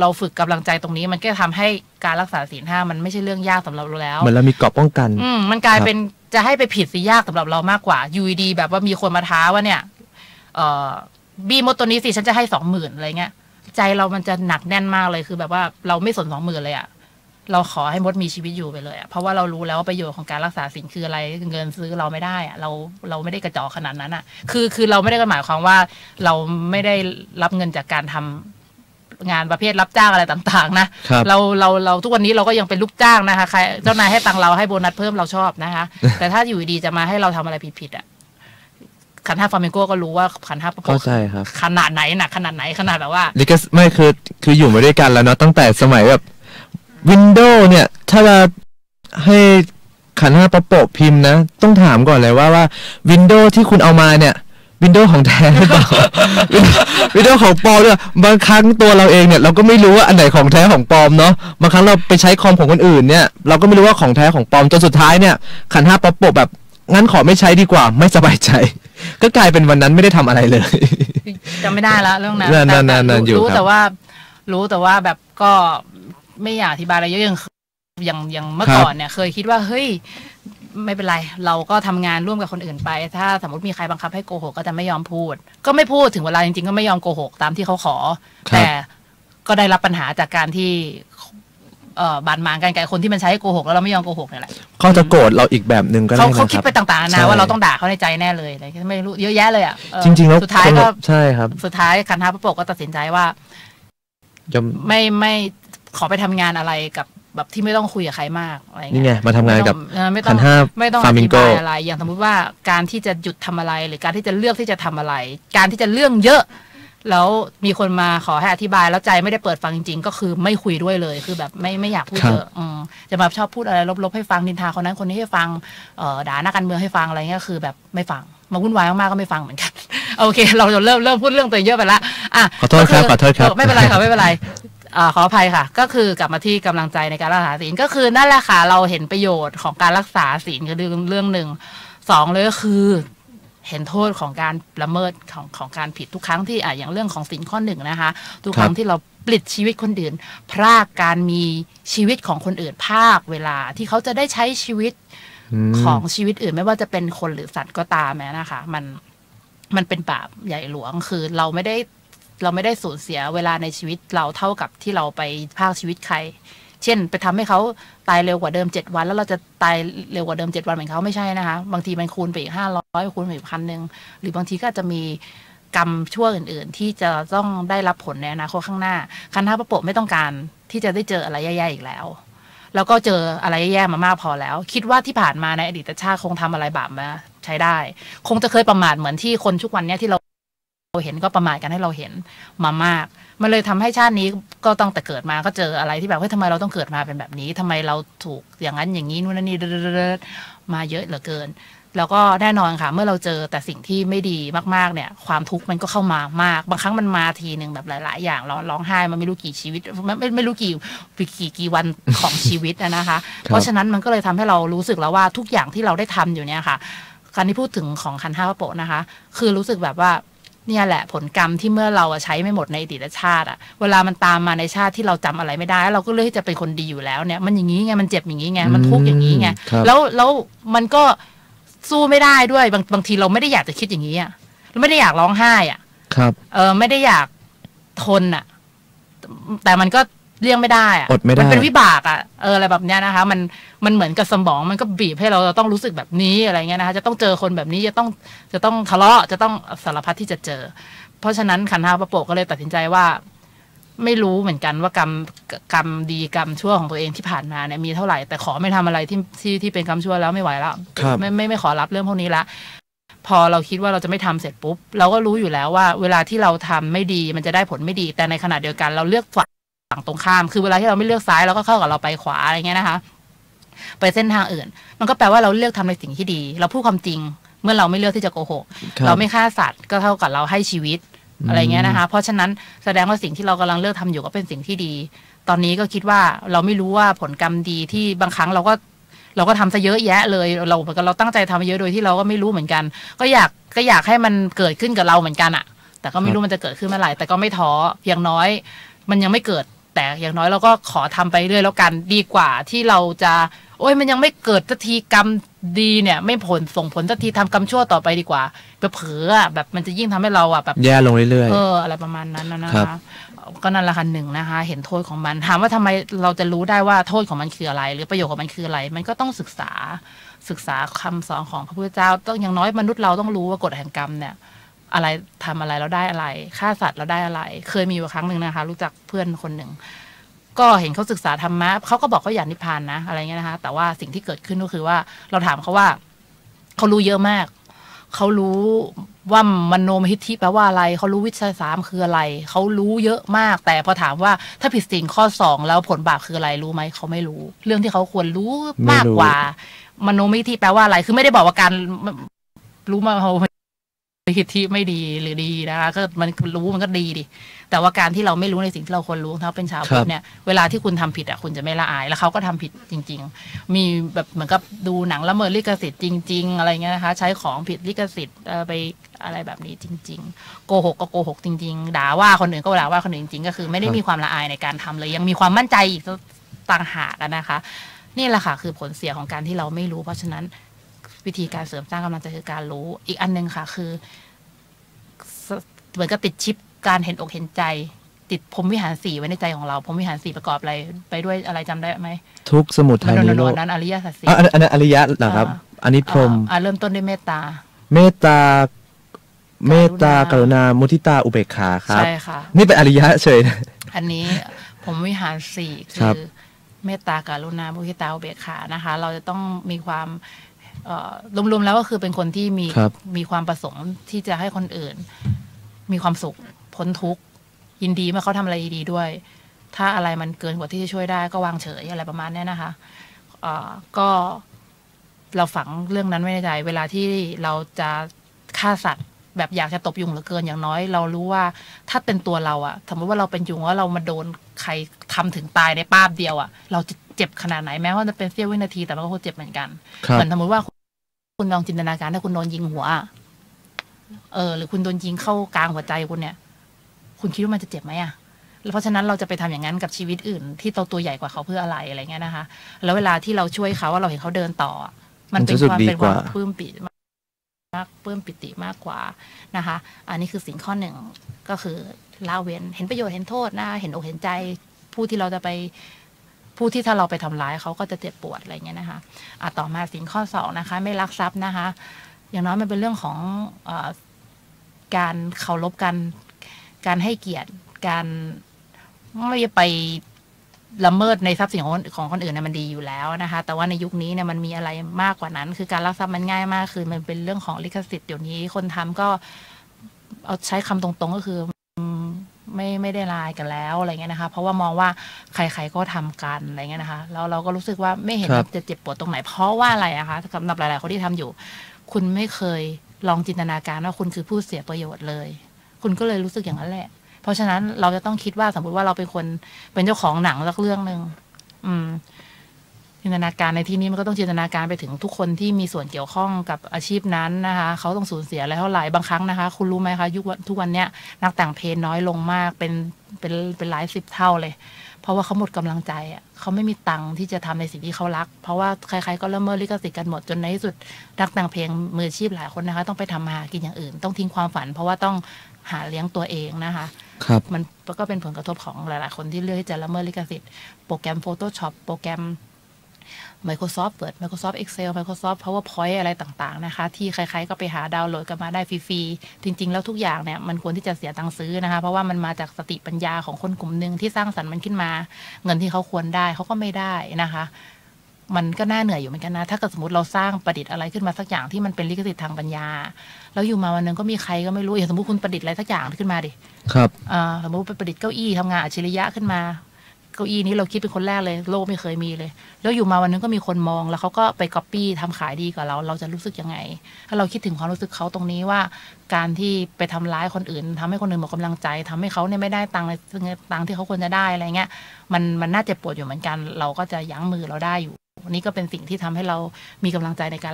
เราฝึกกำลังใจตรงนี้มันก็ทำให้การรักษาศีล 5มันไม่ใช่เรื่องยากสำหรับเราแล้วเหมือนเรามีเกราะป้องกันมันกลายเป็นจะให้ไปผิดสิยากสำหรับเรามากกว่าอยู่ดีแบบว่ามีคนมาท้าว่าเนี่ยบีมดตัวนี้สิฉันจะให้ 20,000อะไรเงี้ยใจเรามันจะหนักแน่นมากเลยคือแบบว่าเราไม่สน 20,000เลยอะเราขอให้มดมีชีวิตอยู่ไปเลยอะเพราะว่าเรารู้แล้วว่าประโยชน์ของการรักษาศีลคืออะไรเงินซื้อเราไม่ได้อะเราไม่ได้กระจอกขนาดนั้นอะคือเราไม่ได้หมายความว่าเราไม่ได้รับเงินจากการทำงานประเภทรับจ้างอะไรต่างๆนะเราทุกวันนี้เราก็ยังเป็นลูกจ้างนะคะใครเจ้านายให้ตังเราให้โบนัสเพิ่มเราชอบนะคะแต่ถ้าอยู่ดีจะมาให้เราทำอะไรผิดๆอะขันธ์ 5 ฟลามิงโกก็รู้ว่าขันธ์ 5 พระโปรดขนาดไหนหนักขนาดไหนขนาดแบบว่านี่ก็ไม่คืออยู่มาด้วยกันแล้วเนาะตั้งแต่สมัยแบบวินโดว์เนี่ยถ้าจะให้ขันธ์ 5 พระโปรดพิมพ์นะต้องถามก่อนเลยว่าวินโดว์ที่คุณเอามาเนี่ยวินโดว์ของแท้หรือเปล่าวินโดว์ของปลอมเนี่ยบางครั้งตัวเราเองเนี่ยเราก็ไม่รู้ว่าอันไหนของแท้ของปลอมเนาะบางครั้งเราไปใช้คอมของคนอื่นเนี่ยเราก็ไม่รู้ว่าของแท้ของปลอมจนสุดท้ายเนี่ยขันธ์ 5 พระโปรดแบบงั้นขอไม่ใช้ดีกว่าไม่สบายใจก็กลายเป็นวันนั้นไม่ได้ทำอะไรเลยจำไม่ได้แล้วเรื่องนั้นแต่รู้แต่ว่าแบบก็ไม่อยากอธิบายอะไรเยอะอย่างเมื่อก่อนเนี่ยเคยคิดว่าเฮ้ยไม่เป็นไรเราก็ทำงานร่วมกับคนอื่นไปถ้าสมมติมีใครบังคับให้โกหกก็จะไม่ยอมพูดก็ไม่พูดถึงเวลาจริงๆก็ไม่ยอมโกหกตามที่เขาขอแต่ก็ได้รับปัญหาจากการที่บาดหมางกันกับคนที่มันใช้โกหกแล้วเราไม่ยอมโกหกนี่แหละเขาจะโกรธเราอีกแบบนึงก็ได้เขาคิดไปต่างๆนะว่าเราต้องด่าเขาในใจแน่เลยอะไรไม่รู้เยอะแยะเลยอ่ะจริงๆแล้วสุดท้ายก็ใช่ครับสุดท้ายขันธ์ 5 พระโปรดก็ตัดสินใจว่าไม่ขอไปทำงานอะไรกับแบบที่ไม่ต้องคุยกับใครมากอะไรเงี้ยนี่ไงมาทำงานกับขันธ์ 5ไม่ต้องอธิบายอะไรอย่างสมมติว่าการที่จะหยุดทำอะไรหรือการที่จะเลือกที่จะทำอะไรการที่จะเรื่องเยอะแล้วมีคนมาขอให้อธิบายแล้วใจไม่ได้เปิดฟังจริงๆก็คือไม่คุยด้วยเลยคือแบบไม่อยากพูดเยอะจะมาชอบพูดอะไรลบๆให้ฟังนินทาคนนั้นคนนี้ให้ฟังด่านักการเมืองให้ฟังอะไรเงี้ยคือแบบไม่ฟังมาวุ่นวายมากๆก็ไม่ฟังเหมือนกันโอเคเราจะเริ่มพูดเรื่องตัวเยอะไปละขอโทษครับไม่เป็นไรค่ะไม่เป็นไรขออภัยค่ะก็คือกลับมาที่กำลังใจในการรักษาศีลก็คือนั่นแหละค่ะเราเห็นประโยชน์ของการรักษาศีลคือเรื่องหนึ่ง2เลยก็คือเห็นโทษของการละเมิดของการผิดทุกครั้งที่อย่างเรื่องของศีลข้อ 1นะคะทุกครั้งที่เราปลิดชีวิตคนอื่นพรากการมีชีวิตของคนอื่นพรากเวลาที่เขาจะได้ใช้ชีวิตของชีวิตอื่นไม่ว่าจะเป็นคนหรือสัตว์ก็ตามนะคะมันเป็นบาปใหญ่หลวงคือเราไม่ได้สูญเสียเวลาในชีวิตเราเท่ากับที่เราไปพรากชีวิตใครเช่นไปทำให้เขาตายเร็วกว่าเดิม7 วันแล้วเราจะตายเร็วกว่าเดิม7 วันเหมือนเขาไม่ใช่นะคะบางทีมันคูณไปอีก500คูณไปอีก1,000หรือบางทีก็จะมี กรรมชั่วอื่นๆที่จะต้องได้รับผลในอนาคตข้างหน้าขันธ์ห้าพระโปะไม่ต้องการที่จะได้เจออะไรแย่ๆอีกแล้วแล้วก็เจออะไรแย่ๆมามากพอแล้วคิดว่าที่ผ่านมาในอดีตชาติคงทำอะไรบาปมาใช้ได้คงจะเคยประมาทเหมือนที่คนทุกวันนี้ที่เราเห็นก็ประมาทกันให้เราเห็นมามากมันเลยทำให้ชาตินี้ก็ต้องแต่เกิดมาก็เจออะไรที่แบบเฮ้ยทำไมเราต้องเกิดมาเป็นแบบนี้ทำไมเราถูกอย่างนั้นอย่างนี้นู่นนี่มาเยอะเหลือเกินแล้วก็แน่นอนค่ะเมื่อเราเจอแต่สิ่งที่ไม่ดีมากๆเนี่ยความทุกข์มันก็เข้ามามากบางครั้งมันมาทีหนึ่งแบบหลายๆอย่างร้องไห้มันไม่รู้กี่ชีวิตไม่รู้กี่วันของชีวิตนะคะเพราะฉะนั้นมันก็เลยทำให้เรารู้สึกแล้วว่าทุกอย่างที่เราได้ทำอยู่เนี่ยค่ะการที่พูดถึงของขันธ์ห้าพระโปะนะคะคือรู้สึกแบบว่าเนี่ยแหละผลกรรมที่เมื่อเราใช้ไม่หมดในอดีตชาติอ่ะเวลามันตามมาในชาติที่เราจำอะไรไม่ได้เราก็เลือกที่จะเป็นคนดีอยู่แล้วเนี่ยมันอย่างนี้ไงมันเจ็บอย่างนี้ไงมันทุกข์อย่างนี้ไงแล้วมันก็สู้ไม่ได้ด้วยบางทีเราไม่ได้อยากจะคิดอย่างนี้อ่ะเราไม่ได้อยากร้องไห้อ่ะครับไม่ได้อยากทนอ่ะแต่มันก็เลี่ยงไม่ได้อ่ะอดไม่ได้มันเป็นวิบากอ่ะอะไรแบบเนี้ยนะคะมันเหมือนกับสมองมันก็บีบให้เราต้องรู้สึกแบบนี้อะไรเงี้ยนะคะจะต้องเจอคนแบบนี้จะต้องทะเลาะจะต้องสารพัดที่จะเจอเพราะฉะนั้นขันธ์ห้าพระโปะก็เลยตัดสินใจว่าไม่รู้เหมือนกันว่ากรรมดีกรรมชั่วของตัวเองที่ผ่านมาเนี่ยมีเท่าไหร่แต่ขอไม่ทำอะไรที่เป็นกรรมชั่วแล้วไม่ไหวแล้วไม่ขอรับเรื่องพวกนี้ละพอเราคิดว่าเราจะไม่ทำเสร็จปุ๊บเราก็รู้อยู่แล้วว่าเวลาที่เราทำไม่ดีมันจะได้ผลไม่ดีแต่ในขณะเดียวกันเราเลือกฝั่งตรงข้ามคือเวลาที่เราไม่เลือกซ้ายเราก็เข้ากับเราไปขวาอะไรเงี้ยนะคะไปเส้นทางอื่นมันก็แปลว่าเราเลือกทำในสิ่งที่ดีเราพูดความจริงเมื่อเราไม่เลือกที่จะโกหกเราไม่ฆ่าสัตว์ก็เท่ากับเราให้ชีวิตอะไรเงี้ยนะคะเพราะฉะนั้นแสดงว่าสิ่งที่เรากำลังเลือกทำอยู่ก็เป็นสิ่งที่ดีตอนนี้ก็คิดว่าเราไม่รู้ว่าผลกรรมดีที่บางครั้งเราก็ทำซะเยอะแยะเลยเราตั้งใจทำเยอะโดยที่เราก็ไม่รู้เหมือนกันก็อยากให้มันเกิดขึ้นกับเราเหมือนกันอะแต่ก็ไม่รู้มันจะเกิดขึ้นเมื่อไหร่แต่ก็ไม่ท้อเพียงน้อยมันยังไม่เกิดแต่อย่างน้อยเราก็ขอทำไปเรื่อยแล้วกันดีกว่าที่เราจะโอ้ยมันยังไม่เกิดสักทีกรรมดีเนี่ยไม่ส่งผลสักทีทำกรรมชั่วต่อไปดีกว่าเผลอๆแบบมันจะยิ่งทำให้เราแบบแย่ลงเรื่อยๆอะไรประมาณนั้นนะคะก็นั่นแหละค่ะหนึ่งนะคะเห็นโทษของมันถามว่าทำไมเราจะรู้ได้ว่าโทษของมันคืออะไรหรือประโยชน์ของมันคืออะไรมันก็ต้องศึกษาคำสอนของพระพุทธเจ้าต้องอย่างน้อยมนุษย์เราต้องรู้ว่ากฎแห่งกรรมเนี่ยอะไรทำอะไรแล้วได้อะไรฆ่าสัตว์แล้วได้อะไรเคยมีอยู่ครั้งหนึ่งนะคะรู้จักเพื่อนคนหนึ่งก็เห็นเขาศึกษาธรรมะเขาก็บอกเขาอยากนิพพานนะอะไรเงี้ยนะคะแต่ว่าสิ่งที่เกิดขึ้นก็คือว่าเราถามเขาว่าเขารู้เยอะมากเขารู้ว่ามโนมหิทธิแปลว่าอะไรเขารู้วิชา3คืออะไรเขารู้เยอะมากแต่พอถามว่าถ้าผิดศีลข้อ2แล้วผลบาปคืออะไรรู้ไหมเขาไม่รู้เรื่องที่เขาควรรู้มากกว่ามโนมหิทธิแปลว่าอะไรคือไม่ได้บอกว่าการรู้มาหิทธิไม่ดีหรือดีนะคะก็มันรู้มันก็ดีดิแต่ว่าการที่เราไม่รู้ในสิ่งที่เราควรรู้ถ้าเป็นชาวพุทธเนี่ยเวลาที่คุณทำผิดคุณจะไม่ละอายแล้วเขาก็ทำผิดจริงๆมีแบบเหมือนกับดูหนังละเมิดลิขสิทธิ์จริงๆอะไรเงี้ยนะคะใช้ของผิดลิขสิทธิ์ไปอะไรแบบนี้จริงๆโกหกก็โกหกจริงๆด่าว่าคนอื่นก็ด่าว่าคนอื่นจริงๆก็คือไม่ได้มีความละอายในการทำเลยยังมีความมั่นใจอีกต่างหากนะคะนี่แหละค่ะคือผลเสียของการที่เราไม่รู้เพราะฉะนั้นวิธีการเสริมสร้างกำลังใจคือการรู้อีกอันนึงค่ะคือเหมือนกับติดชิปการเห็นอกเห็นใจติดพรหมวิหาร4ไว้ในใจของเราพรหมวิหาร4ประกอบอะไรไปด้วยอะไรจำได้ไหมทุกสมุทัยนิโรธนั้นอริยสัจสี่อันนั้นอริยะเหรอครับอันนี้พรหมเริ่มต้นด้วยเมตตากรุณามุทิตาอุเบกขาครับใช่ค่ะนี่เป็นอริยะเฉยอันนี้พรหมวิหาร4คือเมตตากรุณามุทิตาอุเบกขานะคะเราจะต้องมีความรวมๆแล้วก็คือเป็นคนที่มีความประสงค์ที่จะให้คนอื่นมีความสุขพ้นทุกข์ยินดีเมื่อเขาทำอะไรดีด้วยถ้าอะไรมันเกินกว่าที่จะช่วยได้ก็วางเฉยอะไรประมาณนี้นะคะก็เราฝังเรื่องนั้นไว้ในใจเวลาที่เราจะฆ่าสัตว์แบบอยากจะตบยุงเหลือเกินอย่างน้อยเรารู้ว่าถ้าเป็นตัวเราอะสมมติว่าเราเป็นยุงว่าเรามาโดนใครทำถึงตายในป้าบเดียวอะเราจะเจ็บขนาดไหนแม้ว่าจะเป็นเสี้ยววินาทีแต่มันก็คงเจ็บเหมือนกันเหมือนสมมติว่าคุณลองจินตนาการถ้าคุณโดนยิงหัวหรือคุณโดนยิงเข้ากลางหัวใจคุณเนี่ยคุณคิดว่ามันจะเจ็บไหมอะแล้วเพราะฉะนั้นเราจะไปทำอย่างนั้นกับชีวิตอื่นที่ตัวใหญ่กว่าเขาเพื่ออะไรเงี้ยนะคะแล้วเวลาที่เราช่วยเขาว่าเราเห็นเขาเดินต่อมันเป็นความปลื้มปิติมากกว่านะคะอันนี้คือสิ่งข้อหนึ่งก็คือละเว้นเห็นประโยชน์เห็นโทษนะเห็นอกเห็นใจผู้ที่ถ้าเราไปทำร้ายเขาก็จะเจ็บปวดอะไรเงี้ยนะคะต่อมาสิ่งข้อ2นะคะไม่ลักทรัพย์นะคะอย่างน้อยมันเป็นเรื่องของ การเคารพการให้เกียรติการไม่ไปละเมิดในทรัพย์สินของคนอื่นเนี่ยมันดีอยู่แล้วนะคะแต่ว่าในยุคนี้เนี่ยมันมีอะไรมากกว่านั้นคือการลักทรัพย์มันง่ายมากคือมันเป็นเรื่องของลิขสิทธิ์เดี๋ยวนี้คนทำก็เอาใช้คำตรงๆก็คือไม่ได้ลายกันแล้วอะไรเงี้ยนะคะเพราะว่ามองว่าใครๆก็ทำกันอะไรเงี้ยนะคะแล้วเราก็รู้สึกว่าไม่เห็นจะเจ็บปวดตรงไหนเพราะว่าอะไรอะคะสำหรับหลายๆคนที่ทำอยู่คุณไม่เคยลองจินตนาการว่าคุณคือผู้เสียประโยชน์เลยคุณก็เลยรู้สึกอย่างนั้นแหละเพราะฉะนั้นเราจะต้องคิดว่าสมมติว่าเราเป็นคนเป็นเจ้าของหนังสักเรื่องหนึ่งจินตนาการในที่นี้มันก็ต้องจินตนาการไปถึงทุกคนที่มีส่วนเกี่ยวข้องกับอาชีพนั้นนะคะเขาต้องสูญเสียอะไรเท่าไหร่บางครั้งนะคะคุณรู้ไหมคะทุกวันเนี้ยนักแต่งเพลงน้อยลงมากเป็นหลาย10 เท่าเลยเพราะว่าเขาหมดกำลังใจอ่ะเขาไม่มีตังค์ที่จะทำในสิ่งที่เขารักเพราะว่าใครๆก็ละเมิดลิขสิทธิ์กันหมดจนในที่สุดนักแต่งเพลงมืออาชีพหลายคนนะคะต้องไปทำมาหากินอย่างอื่นต้องทิ้งความฝันเพราะว่าต้องหาเลี้ยงตัวเองนะคะครับมันก็เป็นผลกระทบของหลายๆคนที่เลือกที่จะละเมิดลิขสิทธิ์โปรแกรม Photoshop โปรแกรม Microsoft Word Microsoft Excel Microsoft PowerPoint อะไรต่างๆนะคะที่ใครๆก็ไปหาดาวน์โหลดกันมาได้ฟรีๆจริงๆแล้วทุกอย่างเนี่ยมันควรที่จะเสียตังค์ซื้อนะคะเพราะว่ามันมาจากสติปัญญาของคนกลุ่มหนึ่งที่สร้างสรรค์มันขึ้นมาเงินที่เขาควรได้เขาก็ไม่ได้นะคะมันก็น่าเหนื่อยอยู่เหมือนกันนะถ้าเกิดสมมติเราสร้างประดิษฐ์อะไรขึ้นมาสักอย่างที่มันเป็นลิขสิทธิ์ทางปัญญาแล้วอยู่มาวันนึงก็มีใครก็ไม่รู้อย่างสมมติคุณประดิษฐ์อะไรสักอย่างขึ้นมาดิครับสมมติไปประดิษฐ์เก้าอี้ทำงานอัจฉริยะขึ้นมาเก้าอี้นี้เราคิดเป็นคนแรกเลยโลกไม่เคยมีเลยแล้วอยู่มาวันนึงก็มีคนมองแล้วเขาก็ไปก๊อปปี้ทำขายดีกว่าเราจะรู้สึกยังไงถ้าเราคิดถึงความรู้สึกเขาตรงนี้ว่าการที่ไปทำร้ายคนอื่นทำให้คนอื่นหมดกำลังใจทำให้เขาเนี่ยไม่ได้ตังค์ที่เขาควรจะได้อะไรเงี้ยมันน่าเจ็บปวดอยู่เหมือนกันเราก็จะยั้งมือเราได้อยู่นี่ก็เป็นสิ่งที่ทำให้เรามีกำลังใจในการ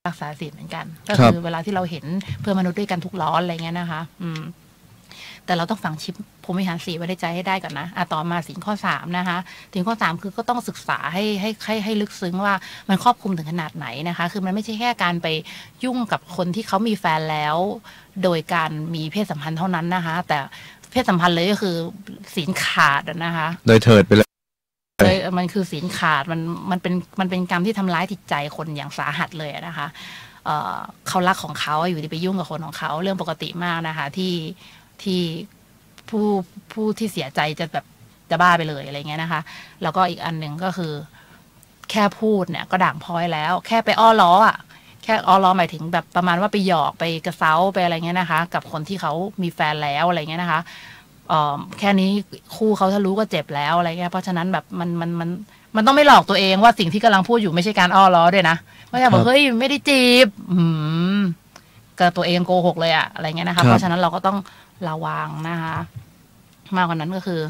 รักษาศีลเหมือนกันก็คือเวลาที่เราเห็นเพื่อนมนุษย์ด้วยกันทุกร้อนอะไรเงี้ยนะคะแต่เราต้องฝังชิปพรหมวิหาร4ไว้ในใจให้ได้ก่อนนะต่อมาศีลข้อ3นะคะศีลข้อ3คือก็ต้องศึกษาให้ลึกซึ้งว่ามันครอบคลุมถึงขนาดไหนนะคะคือมันไม่ใช่แค่การไปยุ่งกับคนที่เขามีแฟนแล้วโดยการมีเพศสัมพันธ์เท่านั้นนะคะแต่เพศสัมพันธ์เลยก็คือศีลขาดนะคะโดยเถิดไปเลยมันคือศีลขาดมันเป็นกรรมที่ทำร้ายจิตใจคนอย่างสาหัสเลยนะคะเขารักของเขาอยู่ดีไปยุ่งกับคนของเขาเรื่องปกติมากนะคะที่ผู้ที่เสียใจจะบ้าไปเลยอะไรเงี้ยนะคะแล้วก็อีกอันหนึ่งก็คือแค่พูดเนี่ยก็ด่างพร้อยแล้วแค่ไปอ้อล้ออ่ะแค่อ้อล้อหมายถึงแบบประมาณว่าไปหยอกไปกระเซ้าไปอะไรเงี้ยนะคะกับคนที่เขามีแฟนแล้วอะไรเงี้ยนะคะแค่นี้คู่เขาถ้ารู้ก็เจ็บแล้วอะไรเงี้ยเพราะฉะนั้นแบบมันต้องไม่หลอกตัวเองว่าสิ่งที่กำลังพูดอยู่ไม่ใช่การอ้อล้อด้วยนะไม่ใช่บอกเฮ้ยไม่ได้จีบก็ตัวเองโกหกเลยอะอะไรเงี้ยนะคะเพราะฉะนั้นเราก็ต้องระวังนะคะมากกว่านั้นก็คือ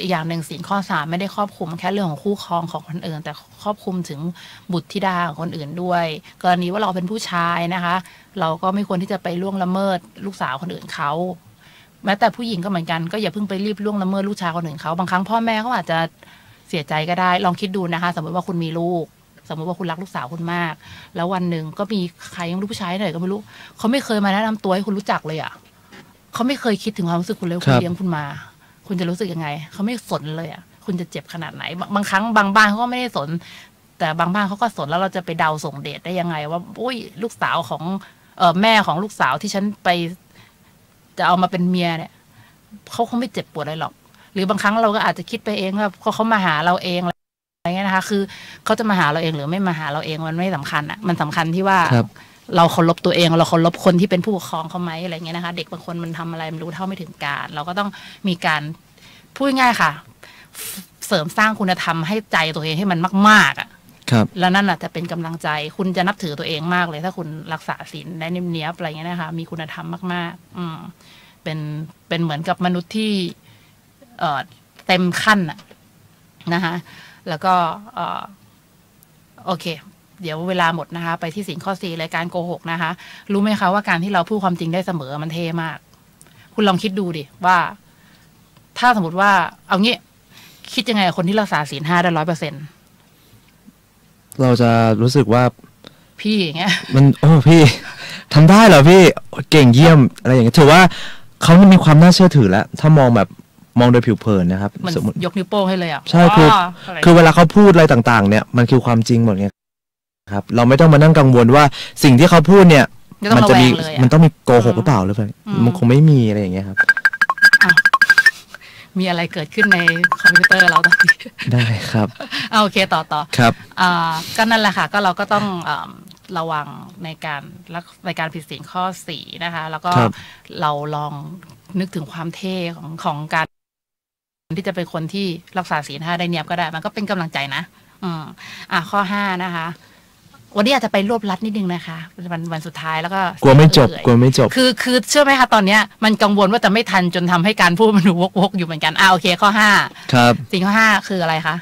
อีกอย่างหนึ่งศีลข้อ3ไม่ได้ครอบคลุมแค่เรื่องของคู่ครองของคนอื่นแต่ครอบคลุมถึงบุตรธิดาของคนอื่นด้วยกรณีว่าเราเป็นผู้ชายนะคะเราก็ไม่ควรที่จะไปล่วงละเมิดลูกสาวคนอื่นเขาแม้แต่ผู้หญิงก็เหมือนกันก็อย่าเพิ่งไปรีบล่วงละเมิดลูกชายคนอื่นเขาบางครั้งพ่อแม่เขาอาจจะเสียใจก็ได้ลองคิดดูนะคะสมมติว่าคุณมีลูกสมมติว่าคุณรักลูกสาวคุณมากแล้ววันหนึ่งก็มีใครยังลูกผู้ชายหน่อยก็ไม่รู้เขาไม่เคยมาแนะนำตัวให้คุณรู้จักเลยอ่ะเขาไม่เคยคิดถึงความรู้สึกคุณเลยคุณเลี้ยงคุณมาคุณจะรู้สึกยังไงเขาไม่สนเลยอ่ะคุณจะเจ็บขนาดไหนบางครั้งบางบ้านเขาก็ไม่ได้สนแต่บางบ้านเขาก็สนแล้วเราจะไปเดาส่งเดชได้ยังไงว่าอุ้ยลูกสาวของแม่ของลูกสาวที่ฉันไปจะเอามาเป็นเมียเนี่ยเขาคงไม่เจ็บปวดอะไรหรอกหรือบางครั้งเราก็อาจจะคิดไปเองว่าเขามาหาเราเองอะไรเงี้ยนะคะคือเขาจะมาหาเราเองหรือไม่มาหาเราเองมันไม่สำคัญอ่ะมันสำคัญที่ว่าเราเคารพตัวเองเราเคารพคนที่เป็นผู้ปกครองเขาไหมอะไรเงี้ยนะคะเด็กบางคนมันทำอะไรมันรู้เท่าไม่ถึงการเราก็ต้องมีการพูดง่ายค่ะเสริมสร้างคุณธรรมให้ใจตัวเองให้มันมากๆอ่ะแล้วนั่นแหละจะเป็นกำลังใจคุณจะนับถือตัวเองมากเลยถ้าคุณรักษาศีลได้เนียบๆอะไรเงี้ยนะคะมีคุณธรรมมากๆเป็นเหมือนกับมนุษย์ที่เต็มขั้นอ่ะนะคะแล้วก็โอเคเดี๋ยวเวลาหมดนะคะไปที่ศีลข้อ4รายการโกหกนะคะรู้ไหมคะว่าการที่เราพูดความจริงได้เสมอมันเท่มากคุณลองคิดดูดิว่าถ้าสมมติว่าเอางี้คิดยังไงกับคนที่รักษาศีล5ได้ 100%เราจะรู้สึกว่าพี่อย่างเงี้ยมันพี่ทำได้เหรอพี่เก่งเยี่ยมอะไรอย่างเงี้ยถือว่าเขามีความน่าเชื่อถือแล้วถ้ามองโดยผิวเผินนะครับสมมติยกนิ้วโป้งให้เลยอ่ะใช่คือเวลาเขาพูดอะไรต่างๆเนี่ยมันคือความจริงหมดไงครับเราไม่ต้องมานั่งกังวลว่าสิ่งที่เขาพูดเนี่ย มันจะมีมันต้องมีโกหกหรือเปล่าหรือเปล่ามันคงไม่มีอะไรอย่างเงี้ยครับมีอะไรเกิดขึ้นในคอมพิวเตอร์เราตอนนี้ได้ครับโอเคต่อครับก็นั่นแหละค่ะก็เราก็ต้องระวังในการผิดศีลข้อ4นะคะแล้วก็เราลองนึกถึงความเท่ของการที่จะเป็นคนที่รักษาศีล5ได้เนียบก็ได้มันก็เป็นกำลังใจนะข้อ5นะคะวันนี้อาจจะไปรวบรัดนิดนึงนะคะวันสุดท้ายแล้วก็กลัวไม่จบคือเชื่อไหมคะตอนเนี้ยมันกังวลว่าจะไม่ทันจนทำให้การพูดมันดูวกอยู่เหมือนกันโอเคข้อ5ครับสิ่งข้อ5คืออะไรคะ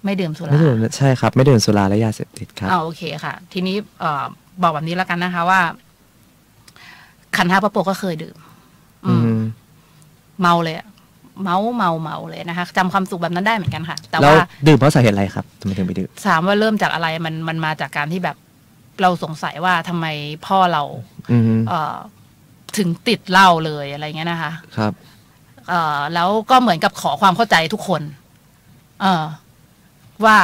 ไม่ดื่มสุราใช่ครับไม่ดื่มสุราและยาเสพติดครับโอเคค่ะทีนี้บอกแบบนี้แล้วกันนะคะว่าขันธ์5พระโปก็เคยดื่มเมาเลยเมาเลยนะคะจำความสุขแบบนั้นได้เหมือนกันค่ะแต่ว่าดื่มเพราะสาเหตุอะไรครับทำไมถึงไปดื่มถามว่าเริ่มจากอะไรมันมาจากการที่แบบเราสงสัยว่าทำไมพ่อเราถึงติดเหล้าเลยอะไรเงี้ยนะคะครับแล้วก็เหมือนกับขอความเข้าใจทุกคนว่า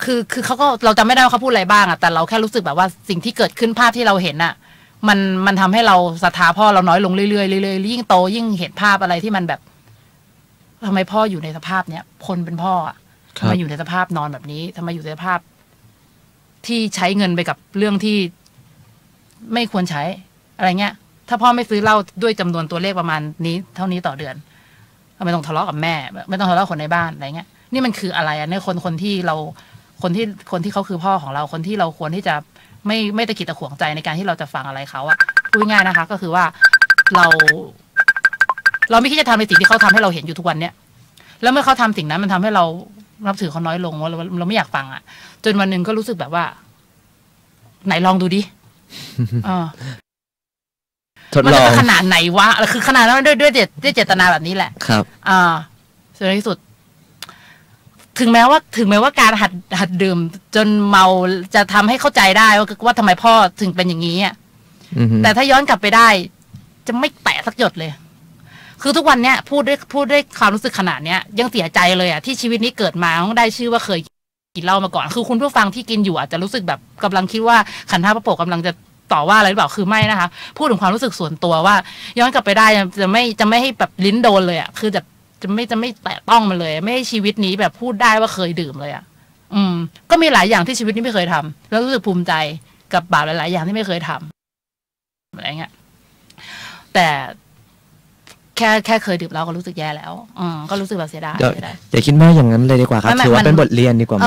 คือเขาก็เราจำไม่ได้ว่าเขาพูดอะไรบ้างแต่เราแค่รู้สึกแบบว่าสิ่งที่เกิดขึ้นภาพที่เราเห็นมันทำให้เราศรัทธาพ่อเราน้อยลงเรื่อยๆยิ่งโตยิ่งเห็นภาพอะไรที่มันแบบทำไมพ่ออยู่ในสภาพเนี้ยคนเป็นพ่อทำไมอยู่ในสภาพนอนแบบนี้ทำไมอยู่ในสภาพที่ใช้เงินไปกับเรื่องที่ไม่ควรใช้อะไรเงี้ยถ้าพ่อไม่ซื้อเหล้าด้วยจำนวนตัวเลขประมาณนี้เท่านี้ต่อเดือนทำไมต้องทะเลาะกับแม่ไม่ต้องทะเลาะคนในบ้านอะไรเงี้ยนี่มันคืออะไรเนี่ยคนที่เขาคือพ่อของเราคนที่เราควรที่จะไม่ตะกิดตะขวงใจในการที่เราจะฟังอะไรเขาพูดง่ายนะคะ ก็คือว่าเราไม่คิดจะทำในสิ่งที่เขาทำให้เราเห็นอยู่ทุกวันเนี้ยแล้วเมื่อเขาทำสิ่งนั้นมันทำให้เรานับถือเขาน้อยลงเราไม่อยากฟังจนวันหนึ่งก็รู้สึกแบบว่าไหนลองดูดิทดลองขนาดไหนวะคือขนาดนั้นด้วยเจตนาแบบนี้แหละครับสุดที่สุดถึงแม้ว่าการหัดดื่มจนเมาจะทำให้เข้าใจได้ว่าทำไมพ่อถึงเป็นอย่างนี้แต่ถ้าย้อนกลับไปได้จะไม่แตะสักหยดเลยคือทุกวันเนี้ยพูดด้วยความรู้สึกขนาดเนี้ยยังเสียใจเลยที่ชีวิตนี้เกิดมาต้องได้ชื่อว่าเคยกินเหล้ามาก่อนคือคุณผู้ฟังที่กินอยู่อาจจะรู้สึกแบบกำลังคิดว่าขันธ์5พระโปกำลังจะต่อว่าอะไรหรือเปล่าคือไม่นะคะพูดถึงความรู้สึกส่วนตัวว่าย้อนกลับไปได้จะไม่ให้แบบลิ้นโดนเลยคือจะไม่แตะต้องมันเลยไม่ให้ชีวิตนี้แบบพูดได้ว่าเคยดื่มเลยก็มีหลายอย่างที่ชีวิตนี้ไม่เคยทำแล้วรู้สึกภูมิใจกับบาปหลายๆอย่างที่ไม่เคยทำอะไรเงี้ยแต่แค่เคยดื่มแล้วก็รู้สึกแย่แล้วก็รู้สึกแบบเสียดายอย่าคิดมากอย่างนั้นเลยดีกว่าครับถือว่าเป็นบทเรียนดีกว่าไหม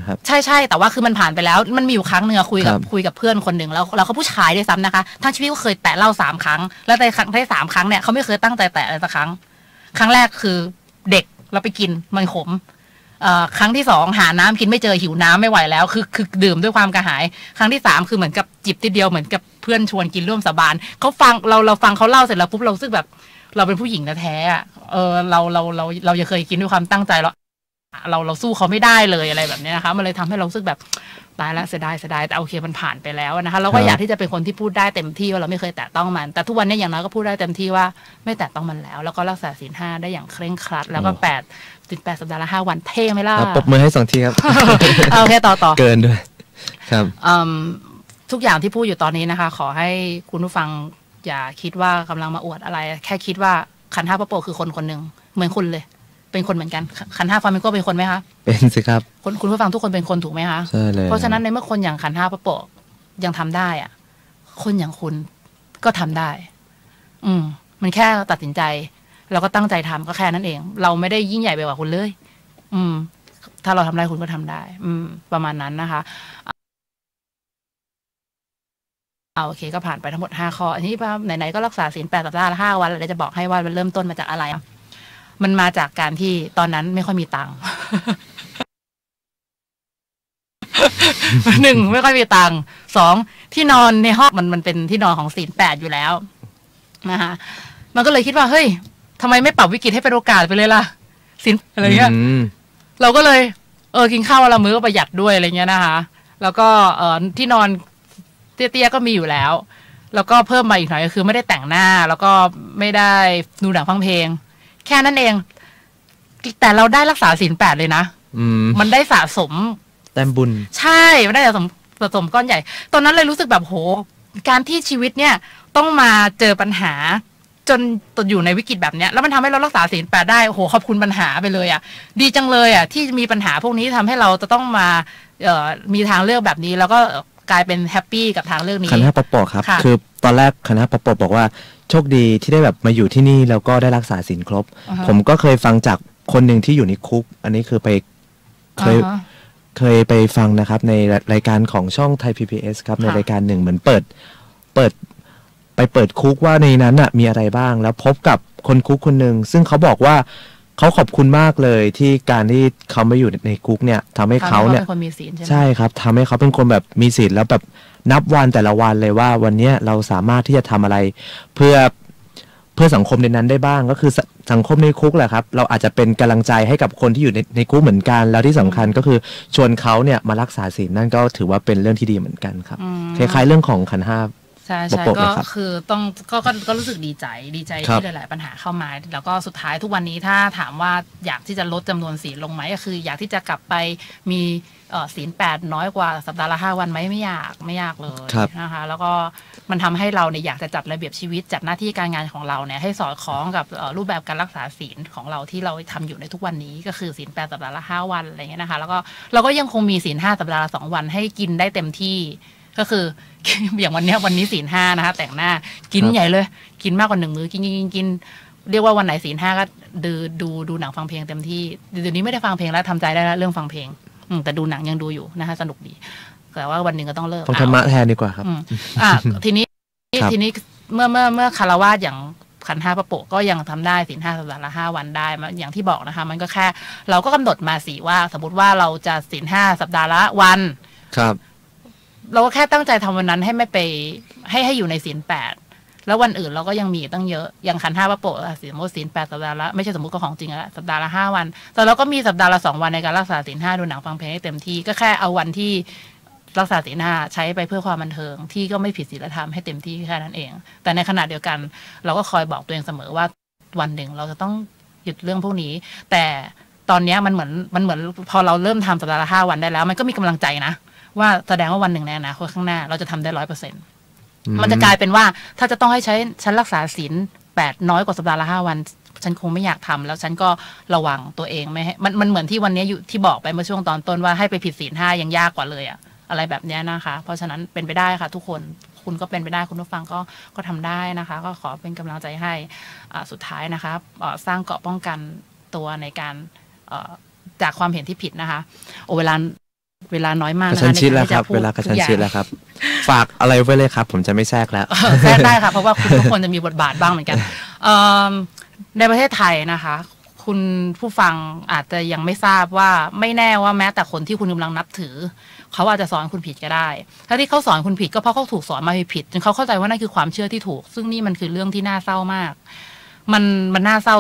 ครับใช่แต่ว่าคือมันผ่านไปแล้วมันมีอยู่ครั้งหนึ่งคุยกับเพื่อนคนหนึ่งแล้วเขาผู้ชายด้วยซ้ำนะคะทั้งชีวิตก็เคยแตะเหล้า3 ครั้งแล้วในครั้งที่3 ครั้งเนี่ยเขาไม่เคยตั้งใจแตะอะไรสักครั้งแรกคือเด็กเราไปกินมันขมครั้งที่2หาน้ำกินไม่เจอหิวน้ำไม่ไหวแล้วคือดื่มด้วยความกระหายครั้งที่3คือเหมือนกับจิบทีเดียวเหมือนกับเพื่อนชวนกินร่วมสาบานเขาฟังเราฟังเขาเล่าเสร็จแล้วปุ๊บเราสึกแบบเราเป็นผู้หญิงแท้เราจะเคยกินด้วยความตั้งใจเราสู้เขาไม่ได้เลยอะไรแบบนี้นะคะมันเลยทำให้เราสึกแบบตายแล้วเสียดายแต่โอเคมันผ่านไปแล้วนะคะเราก็อยากที่จะเป็นคนที่พูดได้เต็มที่ว่าเราไม่เคยแตะต้องมันแต่ทุกวันนี้อย่างน้อยก็พูดได้เต็มที่ว่าไม่แตะต้องมันแล้วก็รักษาศีล5ได้อย่างเคร่งครัดแล้วก็8 สัปดาห์ละ5 วันเท่ไหมล่ะปรบมือให้2 ทีครับโอเคต่อเกินด้วยครับทุกอย่างที่พูดอยู่ตอนนี้นะคะขอให้คุณผู้ฟังอย่าคิดว่ากำลังมาอวดอะไรแค่คิดว่าขันธ์5พระโปกคือคนหนึ่งเหมือนคุณเลยเป็นคนเหมือนกันขันธ์5ฟามิงโก้เป็นคนไหมคะเป็นสิครับคุณผู้ฟังทุกคนเป็นคนถูกไหมคะใช่เลยเพราะฉะนั้นในเมื่อคนอย่างขันธ์5พระโปกยังทำได้คนอย่างคุณก็ทำได้มันแค่ตัดสินใจแล้วก็ตั้งใจทำก็แค่นั้นเองเราไม่ได้ยิ่งใหญ่ไปกว่าคุณเลยถ้าเราทำได้คุณก็ทำได้ประมาณนั้นนะคะโอเคก็ผ่านไปทั้งหมด5 ข้ออันนี้ไหนๆก็รักษาศีล8 สัปดาห์ละ5 วันแล้วจะบอกให้ว่ามันเริ่มต้นมาจากอะไรมันมาจากการที่ตอนนั้นไม่ค่อยมีตังค์ 1ไม่ค่อยมีตังค์2ที่นอนในห้องมันเป็นที่นอนของศีล8อยู่แล้วนะคะมันก็เลยคิดว่าเฮ้ยทำไมไม่ปรับวิกฤตให้เป็นโอกาสไปเลยล่ะศีลอะไรเงี้ยเราก็เลยกินข้าววันละมื้อก็ประหยัดด้วยอะไรเงี้ยนะคะแล้วก็ที่นอนเตี้ยๆก็มีอยู่แล้วแล้วก็เพิ่มมาอีกหน่อยก็คือไม่ได้แต่งหน้าแล้วก็ไม่ได้ดูหนังฟังเพลงแค่นั้นเองแต่เราได้รักษาศีล8เลยนะมันได้สะสมแต้มบุญใช่มันได้สะสมก้อนใหญ่ตอนนั้นเลยรู้สึกแบบโห การที่ชีวิตเนี่ยต้องมาเจอปัญหาจนอยู่ในวิกฤตแบบเนี้ยแล้วมันทำให้เรารักษาศีล 8ได้โอ้โหขอบคุณปัญหาไปเลยอ่ะดีจังเลยอ่ะที่มีปัญหาพวกนี้ทำให้เราจะต้องมามีทางเลือกแบบนี้แล้วก็กลายเป็นแฮปปี้กับทางเลือกนี้คณะปปครับคือตอนแรกคณะปปบอกว่าโชคดีที่ได้แบบมาอยู่ที่นี่แล้วก็ได้รักษาศีลครบผมก็เคยฟังจากคนหนึ่งที่อยู่ในคุกอันนี้คือไปเคยไปฟังนะครับในรายการของช่องไทย PBS ครับในรายการหนึ่งเหมือนเปิดคุกว่าในนั้นมีอะไรบ้างแล้วพบกับคนคุกคนหนึ่งซึ่งเขาบอกว่าเขาขอบคุณมากเลยที่การที่เขาไม่อยู่ในคุกเนี่ยทำให้เขาเนี่ยใช่ครับทำให้เขาเป็นคนแบบมีศีลแล้วแบบนับวันแต่ละวันเลยว่าวันนี้เราสามารถที่จะทำอะไรเพื่อสังคมในนั้นได้บ้างก็คือสังคมในคุกแหละครับเราอาจจะเป็นกำลังใจให้กับคนที่อยู่ในคุกเหมือนกันแล้วที่สำคัญก็คือชวนเขาเนี่ยมารักษาศีลนั่นก็ถือว่าเป็นเรื่องที่ดีเหมือนกันครับคล้ายๆเรื่องของขันธ์ 5ใช่ก็คือต้องก็รู้สึกดีใจที่หลายๆปัญหาเข้ามาแล้วก็สุดท้ายทุกวันนี้ถ้าถามว่าอยากที่จะลดจำนวนศีลลงไหมก็คืออยากที่จะกลับไปมีศีล 8น้อยกว่าสัปดาห์ละ5 วันไหมไม่อยากเลยนะคะแล้วก็มันทำให้เราเนี่ยอยากจะจัดระเบียบชีวิตจัดหน้าที่การงานของเราเนี่ยให้สอดคล้องกับรูปแบบการรักษาศีลของเราที่เราทำอยู่ในทุกวันนี้ก็คือศีล 8สัปดาห์ละ5 วันอะไรเงี้ยนะคะแล้วก็เราก็ยังคงมีศีล 5สัปดาห์ละ2 วันให้กินได้เต็มที่ก็คืออย่างวันนี้ศีล 5นะคะแต่งหน้ากินใหญ่เลยกินมากกว่า1 มื้อกินเรียกว่าวันไหนศีล 5ก็ดูหนังฟังเพลงเต็มที่เดี๋ยวนี้ไม่ได้ฟังเพลงแล้วทำใจได้แล้วเรื่องฟังเพลงแต่ดูหนังยังดูอยู่นะคะสนุกดีแต่ว่าวันหนึ่งก็ต้องเลิกฟังธรรมะแทนดีกว่าครับทีนี้เมื่อคารวะอย่างขันธ์ 5ปะโปะก็ยังทำได้ศีล 5สัปดาห์ละ5 วันได้อย่างที่บอกนะคะมันก็แค่เราก็กำหนดมาสิว่าสมมติว่าเราจะศีล 5สัปดาห์ละวันครับเราก็แค่ตั้งใจทำวันนั้นให้ไม่ไปให้อยู่ในศีล 8แล้ววันอื่นเราก็ยังมีตั้งเยอะอย่างขันธ์ 5ปะโปะสมมติศีล 8สัปดาห์ละไม่ใช่สมมติก็ของจริงแล้วสัปดาห์ละ5 วันแต่เราก็มีสัปดาห์ละ2 วันในการรักษาศีล 5ดูหนังฟังเพลงให้เต็มที่ก็แค่เอาวันที่รักษาศีล 5ใช้ไปเพื่อความบันเทิงที่ก็ไม่ผิดศีลธรรมให้เต็มที่แค่นั้นเองแต่ในขณะเดียวกันเราก็คอยบอกตัวเองเสมอว่าวันหนึ่งเราจะต้องหยุดเรื่องพวกนี้แต่ตอนนี้มันเหมือนพอเราเริ่มทำสัปดาห์ละ5 วันได้แล้วมันก็มีกำลังใจนะว่าแสดงว่าวันหนึ่งในอนาคตข้างหน้าเราจะทำได้ 100%มันจะกลายเป็นว่าถ้าจะต้องให้ฉันรักษาศีล 8น้อยกว่าสัปดาห์ละ5 วันฉันคงไม่อยากทำแล้วฉันก็ระวังตัวเองไม่ให้มันเหมือนที่วันนี้อยู่ที่บอกไปเมื่อช่วงตอนต้นว่าให้ไปผิดศีล 5ยังยากกว่าเลยอะไรแบบนี้นะคะเพราะฉะนั้นเป็นไปได้ค่ะทุกคนคุณก็เป็นไปได้คุณผู้ฟังก็ทำได้นะคะก็ขอเป็นกำลังใจให้สุดท้ายนะคะสร้างเกราะป้องกันตัวในการจากความเห็นที่ผิดนะคะเวลาน้อยมากนะคะในการที่จะพูดทุกอย่างแล้วครับฝากอะไรไว้เลยครับผมจะไม่แทรกแล้วแทรกได้ค่ะเพราะว่าคุณทุกคนจะมีบทบาทบ้างเหมือนกันในประเทศไทยนะคะคุณผู้ฟังอาจจะยังไม่ทราบว่าไม่แน่ว่าแม้แต่คนที่คุณกำลังนับถือเขาอาจจะสอนคุณผิดก็ได้ถ้าที่เขาสอนคุณผิดก็เพราะเขาถูกสอนมาผิดจนเขาเข้าใจว่านั่นคือความเชื่อที่ถูกซึ่งนี่มันคือเรื่องที่น่าเศร้ามากมันน่าเศร้า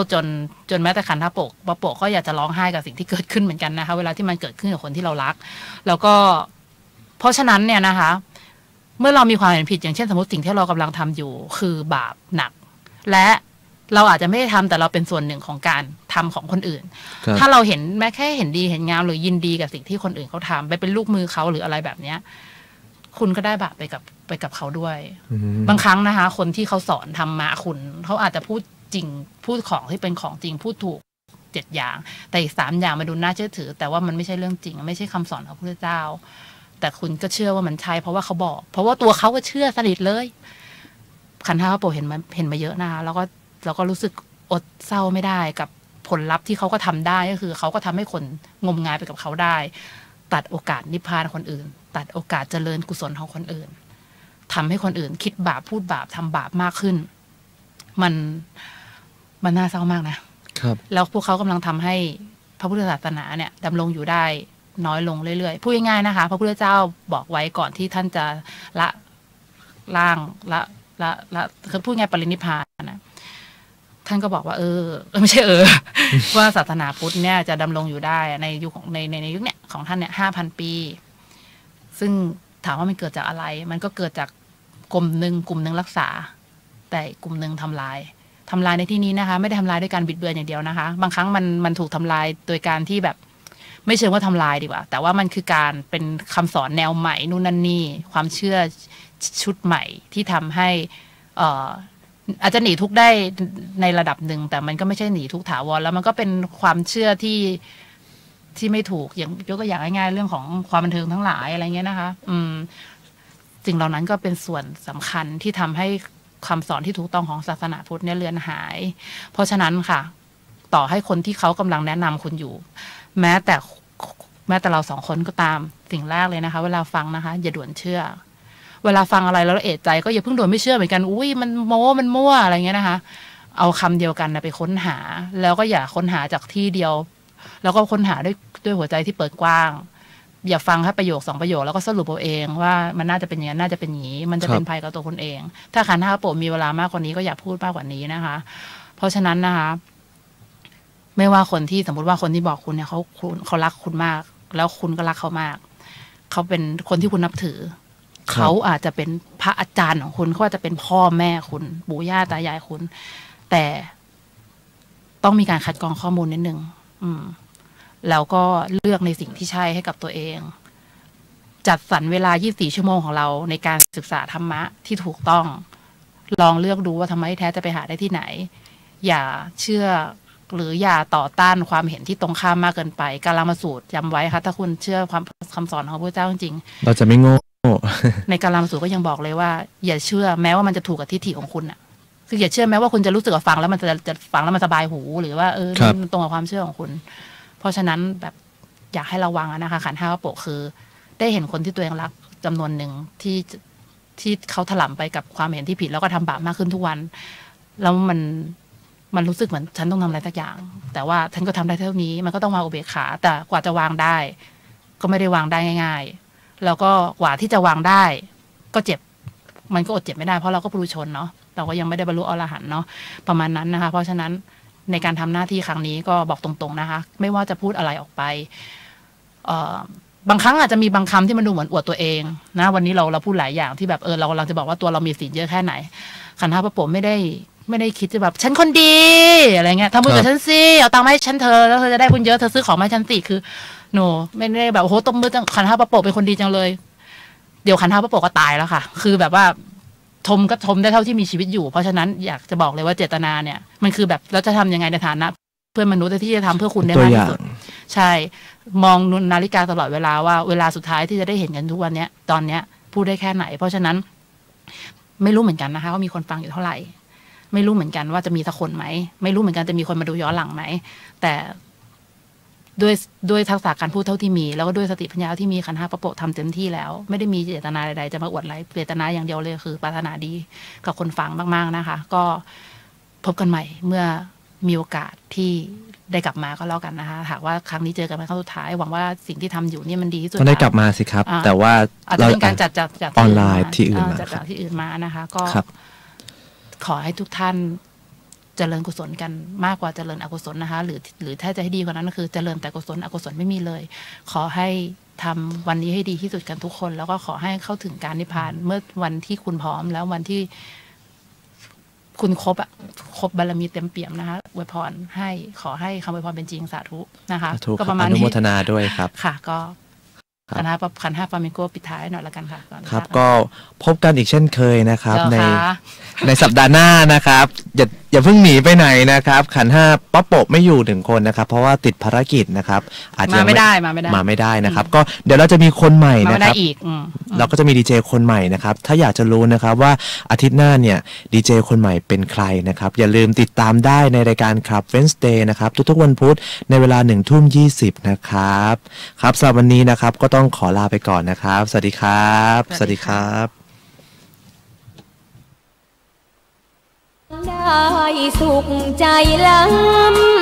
จนแม้แต่ขันธ์ 5ปะโปะก็อยากจะร้องไห้กับสิ่งที่เกิดขึ้นเหมือนกันนะคะเวลาที่มันเกิดขึ้นกับคนที่เรารักแล้วก็เพราะฉะนั้นเนี่ยนะคะเมื่อเรามีความเห็นผิดอย่างเช่นสมมติสิ่งที่เรากำลังทำอยู่คือบาปหนักและเราอาจจะไม่ได้ทำแต่เราเป็นส่วนหนึ่งของการทำของคนอื่นถ้าเราเห็นแม้แค่เห็นดีเห็นงามหรือยินดีกับสิ่งที่คนอื่นเขาทำไปเป็นลูกมือเขาหรืออะไรแบบเนี้ยคุณก็ได้บาปไปกับเขาด้วยบางครั้งนะคะคนที่เขาสอนธรรมะคุณเขาอาจจะพูดจริงพูดของที่เป็นของจริงพูดถูก7 อย่างแต่อีก3 อย่างมาดูน่าเชื่อถือแต่ว่ามันไม่ใช่เรื่องจริงไม่ใช่คำสอนของพระพุทธเจ้าแต่คุณก็เชื่อว่ามันใช่เพราะว่าเขาบอกเพราะว่าตัวเขาก็เชื่อสนิทเลยขันธ์ 5ปะโปะเห็นมาเยอะนะคะแล้วก็รู้สึกอดเศร้าไม่ได้กับผลลัพธ์ที่เขาก็ทำได้ก็คือเขาก็ทำให้คนงมงายไปกับเขาได้ตัดโอกาสนิพพานคนอื่นตัดโอกาสเจริญกุศลของคนอื่นทำให้คนอื่นคิดบาปพูดบาปทำบาปมากขึ้นมันน่าเศร้ามากนะครับแล้วพวกเขากำลังทำให้พระพุทธศาสนาเนี่ยดำรงอยู่ได้น้อยลงเรื่อยๆพูดง่ายๆนะคะพระพุทธเจ้าบอกไว้ก่อนที่ท่านจะละคือพูดง่ายปรินิพพานนะท่านก็บอกว่าไม่ใช่ว่าศาสนาพุทธเนี่ยจะดำรงอยู่ได้ในยุคของในยุคเนี่ยของท่านเนี่ย5,000 ปีซึ่งถามว่ามันเกิดจากอะไรมันก็เกิดจากกลุ่มหนึ่งรักษาแต่กลุ่มหนึ่งทำลายในที่นี้นะคะไม่ได้ทำลายด้วยการบิดเบือนอย่างเดียวนะคะบางครั้งมันถูกทำลายโดยการที่แบบไม่เชิงว่าทำลายดีกว่าแต่ว่ามันคือการเป็นคำสอนแนวใหม่นู่นนั่นนี่ความเชื่อ ชุดใหม่ที่ทำให้อาจจะหนีทุกข์ได้ในระดับหนึ่งแต่มันก็ไม่ใช่หนีทุกข์ถาวรแล้วมันก็เป็นความเชื่อที่ไม่ถูกอย่างยกตัวอย่างง่ายๆเรื่องของความบันเทิงทั้งหลายอะไรเงี้ยนะคะสิ่งเหล่านั้นก็เป็นส่วนสำคัญที่ทำให้คำสอนที่ถูกต้องของศาสนาพุทธเนี่ยเลือนหายเพราะฉะนั้นค่ะต่อให้คนที่เขากำลังแนะนำคุณอยู่แม้แต่เราสองคนก็ตามสิ่งแรกเลยนะคะเวลาฟังนะคะอย่าด่วนเชื่อเวลาฟังอะไรแล้วเอะใจก็อย่าเพิ่งด่วนไม่เชื่อเหมือนกันอุ้ยมันโม้มันมั่วอะไรเงี้ยนะคะเอาคำเดียวกันนะไปค้นหาแล้วก็อย่าค้นหาจากที่เดียวแล้วก็ค้นหาด้วยหัวใจที่เปิดกว้างอย่าฟังแค่ประโยค2ประโยคแล้วก็สรุปเอาเองว่ามันน่าจะเป็นอย่างนั้นน่าจะเป็นอย่างนี้มันจะเป็นภัยกับตัวคุณเองถ้าขันธ์ห้าโปรมีเวลามากกว่านี้ก็อย่าพูดมากกว่านี้นะคะเพราะฉะนั้นนะคะไม่ว่าคนที่สมมติว่าคนที่บอกคุณเนี่ยเขารักคุณมากแล้วคุณก็รักเขามากเขาเป็นคนที่คุณนับถือเขาอาจจะเป็นพระอาจารย์ของคุณเขาอาจจะเป็นพ่อแม่คุณปู่ย่าตายายคุณแต่ต้องมีการคัดกรองข้อมูลนิดนึงแล้วก็เลือกในสิ่งที่ใช่ให้กับตัวเองจัดสรรเวลา24ชั่วโมงของเราในการศึกษาธรรมะที่ถูกต้องลองเลือกดูว่าธรรมะที่แท้จะไปหาได้ที่ไหนอย่าเชื่อหรืออย่าต่อต้านความเห็นที่ตรงข้ามมากเกินไปกาลามสูตรย้ำไว้ค่ะถ้าคุณเชื่อคำสอนของพระเจ้าจริงๆเราจะไม่โง่ ในกาลามสูตรก็ยังบอกเลยว่าอย่าเชื่อแม้ว่ามันจะถูกกับทิฏฐิของคุณอ่ะคืออย่าเชื่อแม้ว่าคุณจะรู้สึกว่าฟังแล้วมันจะฟังแล้วมันสบายหูหรือว่ามันตรงกับความเชื่อของคุณเพราะฉะนั้นแบบอยากให้ระวังนะคะขันธ์ห้าโปะคือได้เห็นคนที่ตัวเองรักจำนวนหนึ่งที่เขาถลำไปกับความเห็นที่ผิดแล้วก็ทำบาปมากขึ้นทุกวันแล้วมันรู้สึกเหมือนฉันต้องทำอะไรสักอย่างแต่ว่าฉันก็ทำได้เท่านี้มันก็ต้องวางอุเบกขาแต่กว่าจะวางได้ก็ไม่ได้วางได้ง่ายๆแล้วก็กว่าที่จะวางได้ก็เจ็บมันก็อดเจ็บไม่ได้เพราะเราก็ปุถุชนเนาะเราก็ยังไม่ได้บรรลุอรหันต์เนาะประมาณนั้นนะคะเพราะฉะนั้นในการทำหน้าที่ครั้งนี้ก็บอกตรงๆนะคะไม่ว่าจะพูดอะไรออกไปบางครั้งอาจจะมีบางคำที่มันดูเหมือนอวดตัวเองนะวันนี้เราพูดหลายอย่างที่แบบเรากำลังจะบอกว่าตัวเรามีศีลเยอะแค่ไหนขันธ์ห้าพระโปรไม่ได้คิดจะแบบฉันคนดีอะไรเงี้ยทำบุญกับฉันสิเอาตังค์มาให้ฉันเธอแล้วเธอจะได้บุญเยอะเธอซื้อของมาให้ฉันสิคือหนูไม่ได้แบบโอ้โหตบมือจังขันธ์ห้าพระโปรเป็นคนดีจังเลยเดี๋ยวขันธ์ห้าพระโปรก็ตายแล้วค่ะคือแบบว่าชมก็ชมได้เท่าที่มีชีวิตอยู่เพราะฉะนั้นอยากจะบอกเลยว่าเจตนาเนี่ยมันคือแบบเราจะทำยังไงในฐานะเพื่อนมนุษย์ที่จะทำเพื่อคุณได้มากที่สุดใช่มองนาฬิกาตลอดเวลาว่าเวลาสุดท้ายที่จะได้เห็นกันทุกวันเนี้ยตอนเนี้ยพูดได้แค่ไหนเพราะฉะนั้นไม่รู้เหมือนกันนะคะว่ามีคนฟังอยู่เท่าไหร่ไม่รู้เหมือนกันว่าจะมีสักคนไหมไม่รู้เหมือนกันจะมีคนมาดูย้อนหลังไหมแต่ด้วยทักษะการพูดเท่าที่มีแล้วก็ด้วยสติปัญญาที่มีขันธ์ห้าพระโปรทำเต็มที่แล้วไม่ได้มีเจตนาใดๆจะมาอวดอะไรเจตนาอย่างเดียวเลยคือปรารถนาดีกับคนฟังมากๆนะคะก็พบกันใหม่เมื่อมีโอกาสที่ได้กลับมาก็แล้วกันนะคะหากว่าครั้งนี้เจอกันเป็นครั้งสุดท้ายหวังว่าสิ่งที่ทำอยู่นี่มันดีที่สุดก็ได้กลับมาสิครับแต่ว่าอาจจะเป็นการจัดออนไลน์ที่อื่นมาจากที่อื่นมานะคะก็ขอให้ทุกท่านเจริญกุศลกันมากกว่าเจริญอกุศลนะคะหรือถ้าจะให้ดีกว่านั้นก็คือเจริญแต่กุศลอกุศลไม่มีเลยขอให้ทำวันนี้ให้ดีที่สุดกันทุกคนแล้วก็ขอให้เข้าถึงการนิพพานเมื่อวันที่คุณพร้อมแล้ววันที่คุณครบบารมีเต็มเปี่ยมนะคะอวยพรให้ขอให้คำอวยพรเป็นจริงสาธุนะคะก็ประมาณนี้อนุโมทนาด้วยครับค่ะก็ขันธ์ห้าฟามิโกปิดท้ายหน่อยละกันค่ะครับก็พบกันอีกเช่นเคยนะครับในสัปดาห์หน้านะครับอย่าเพิ่งหนีไปไหนนะครับขันธ์ห้าป๊อปโปไม่อยู่1คนนะครับเพราะว่าติดภารกิจนะครับอาจจะมาไม่ได้นะครับก็เดี๋ยวเราจะมีคนใหม่นะครับเราก็จะมีดีเจคนใหม่นะครับถ้าอยากจะรู้นะครับว่าอาทิตย์หน้าเนี่ยดีเจคนใหม่เป็นใครนะครับอย่าลืมติดตามได้ในรายการครับ Wednesday นะครับทุกๆวันพุธในเวลา 19:20 นะครับครับสำหรับวันนี้นะครับก็ต้องขอลาไปก่อนนะครับสวัสดีครับสวัสดีครับได้สุขใจล้ำ